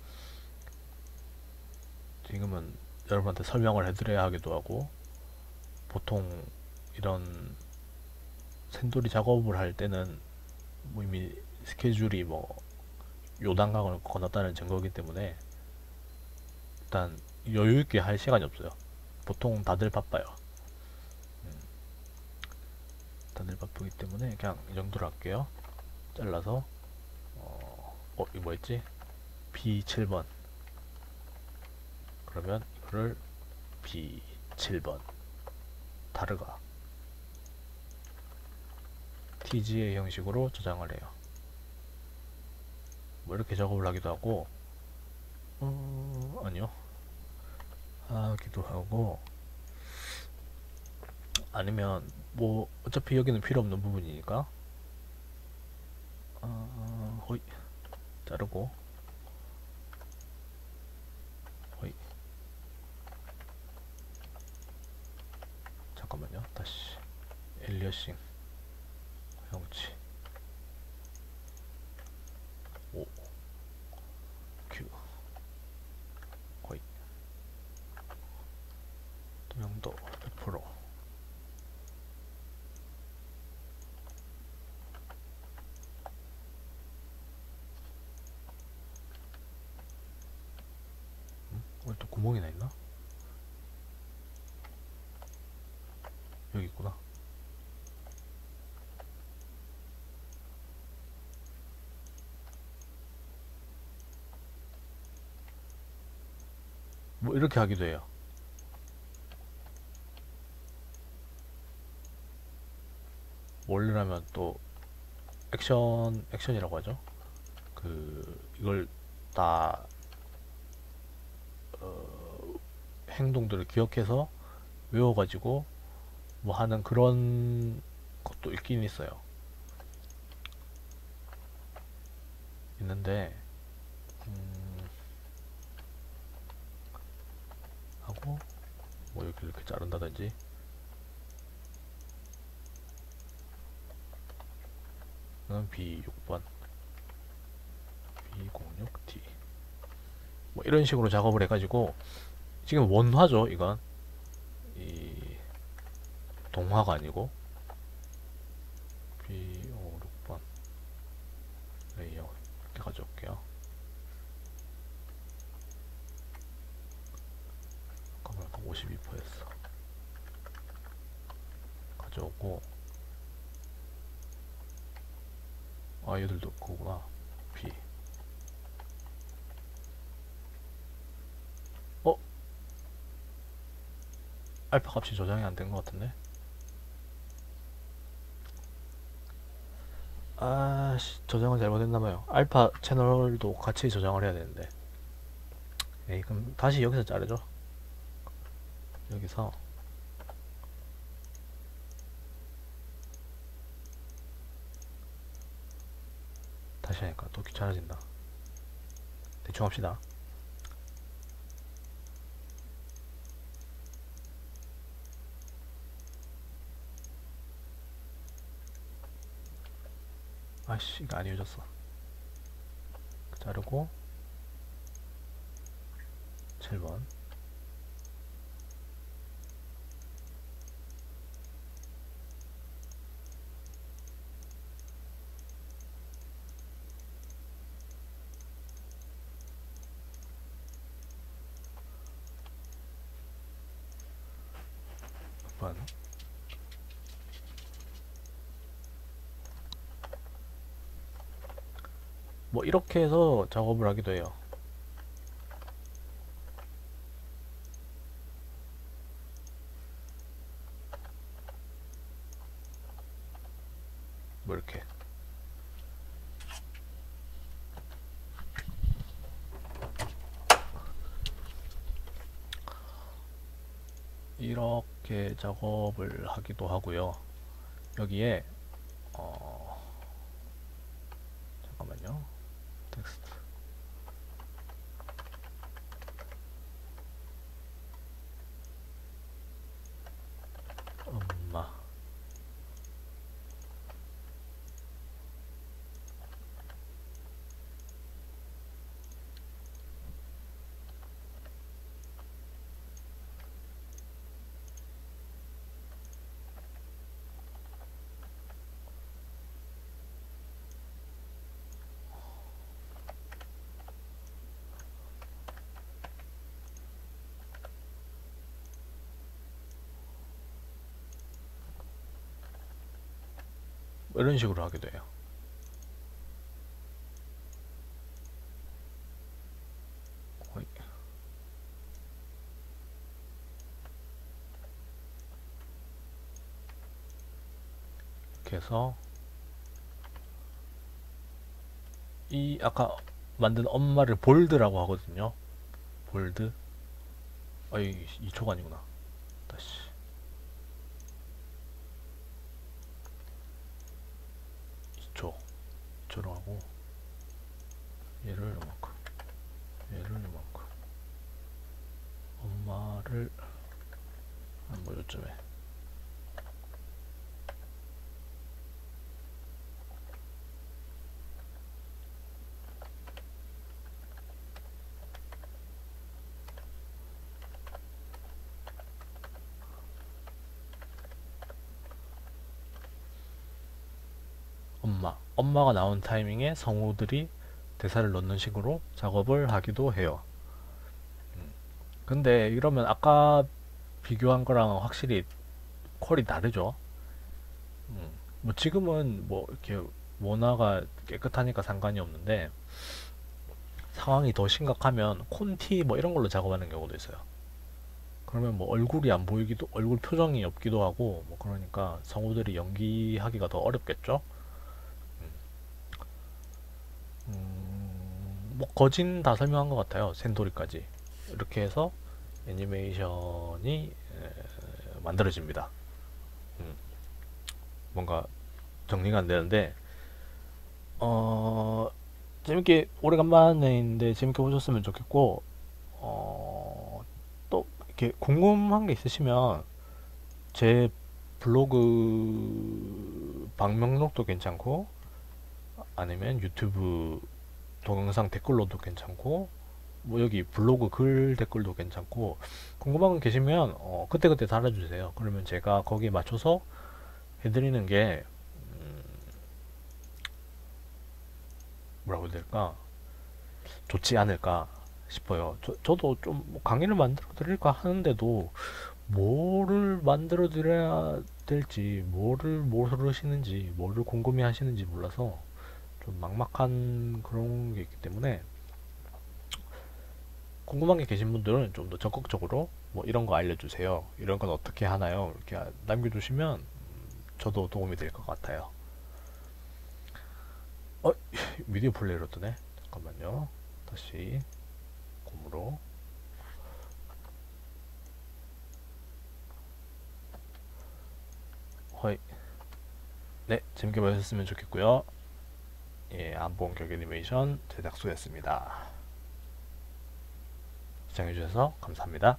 지금은 여러분한테 설명을 해드려야 하기도 하고 보통 이런 샌돌이 작업을 할 때는 뭐 이미 스케줄이 뭐 요단강을 건넜다는 증거이기 때문에 일단 여유있게 할 시간이 없어요. 보통 다들 바빠요. 다들 바쁘기 때문에 그냥 이 정도로 할게요. 잘라서 이거 뭐였지? B7번 그러면 이거를 B7번 다르가 TGA 형식으로 저장을 해요. 뭐 이렇게 작업을 하기도 하고 아니요 하기도 하고 아니면 뭐 어차피 여기는 필요 없는 부분이니까 호이 자르고 호이 잠깐만요. 다시 엘리어싱 형치 5 q 거의 투명도 100%. 오늘 또 구멍이 나 있나? 여기 있구나. 뭐 이렇게 하기도 해요. 원래라면 또 액션이라고 하죠. 이걸 다 행동들을 기억해서 외워가지고 뭐 하는 그런 것도 있긴 있어요. 있는데 하고 뭐 이렇게 자른다든지 이건 B6번 B06T 뭐 이런 식으로 작업을 해가지고 지금 원화죠. 이건 이 동화가 아니고 B56번 레이어 이렇게 가져올게요. 잠깐만 52%였어. 가져오고 아 얘들도 그거구나. B 알파 값이 저장이 안 된 것 같은데. 아씨 저장을 잘못했나봐요. 알파 채널도 같이 저장을 해야 되는데. 에이 그럼 다시 여기서 자르죠. 여기서 다시 하니까 또 귀찮아진다. 대충 합시다. 아씨 이거 안 이어졌어. 자르고 7번 번 뭐 이렇게 해서 작업을 하기도 해요. 뭐 이렇게 작업을 하기도 하고요. 여기에 잠깐만요. 텍스트 엄마 뭐 이런 식으로 하기도 해요. 어이. 이렇게 해서 이 아까 만든 엄마를 볼드라고 하거든요. 볼드. 어이 2초가 아니구나. 다시 2초 2초로 하고 얘를 요만큼 얘를 요만큼 엄마를 한 뭐 요쯤에 엄마가 나온 타이밍에 성우들이 대사를 넣는 식으로 작업을 하기도 해요. 근데 이러면 아까 비교한 거랑 확실히 퀄이 다르죠. 뭐 지금은 뭐 이렇게 원화가 깨끗하니까 상관이 없는데 상황이 더 심각하면 콘티 뭐 이런 걸로 작업하는 경우도 있어요. 그러면 뭐 얼굴이 안 보이기도, 얼굴 표정이 없기도 하고 뭐 그러니까 성우들이 연기하기가 더 어렵겠죠. 뭐 거진 다 설명한 것 같아요. 샌도리까지 이렇게 해서 애니메이션이 만들어집니다. 음, 뭔가 정리가 안 되는데 재밌게 오래간만에인데 재밌게 보셨으면 좋겠고 또 이렇게 궁금한 게 있으시면 제 블로그 방명록도 괜찮고 아니면 유튜브 동영상 댓글로도 괜찮고 뭐 여기 블로그 글 댓글도 괜찮고 궁금한 거 계시면 그때그때 달아주세요. 그러면 제가 거기에 맞춰서 해드리는 게 뭐라고 해야 될까 좋지 않을까 싶어요. 저도 좀뭐 강의를 만들어 드릴까 하는데도 뭐를 만들어 드려야 될지 뭐를 모르시는지 뭐를 궁금해 하시는지 몰라서 좀 막막한 그런 게 있기 때문에 궁금한 게 계신 분들은 좀 더 적극적으로 뭐 이런 거 알려주세요. 이런 건 어떻게 하나요? 이렇게 남겨주시면 저도 도움이 될 것 같아요. 어, 미디어 플레이로 뜨네. 잠깐만요. 다시 곰으로. 허이. 네, 재밌게 보셨으면 좋겠고요. 예, 안본 격 애니메이션 제작소였습니다. 시청해주셔서 감사합니다.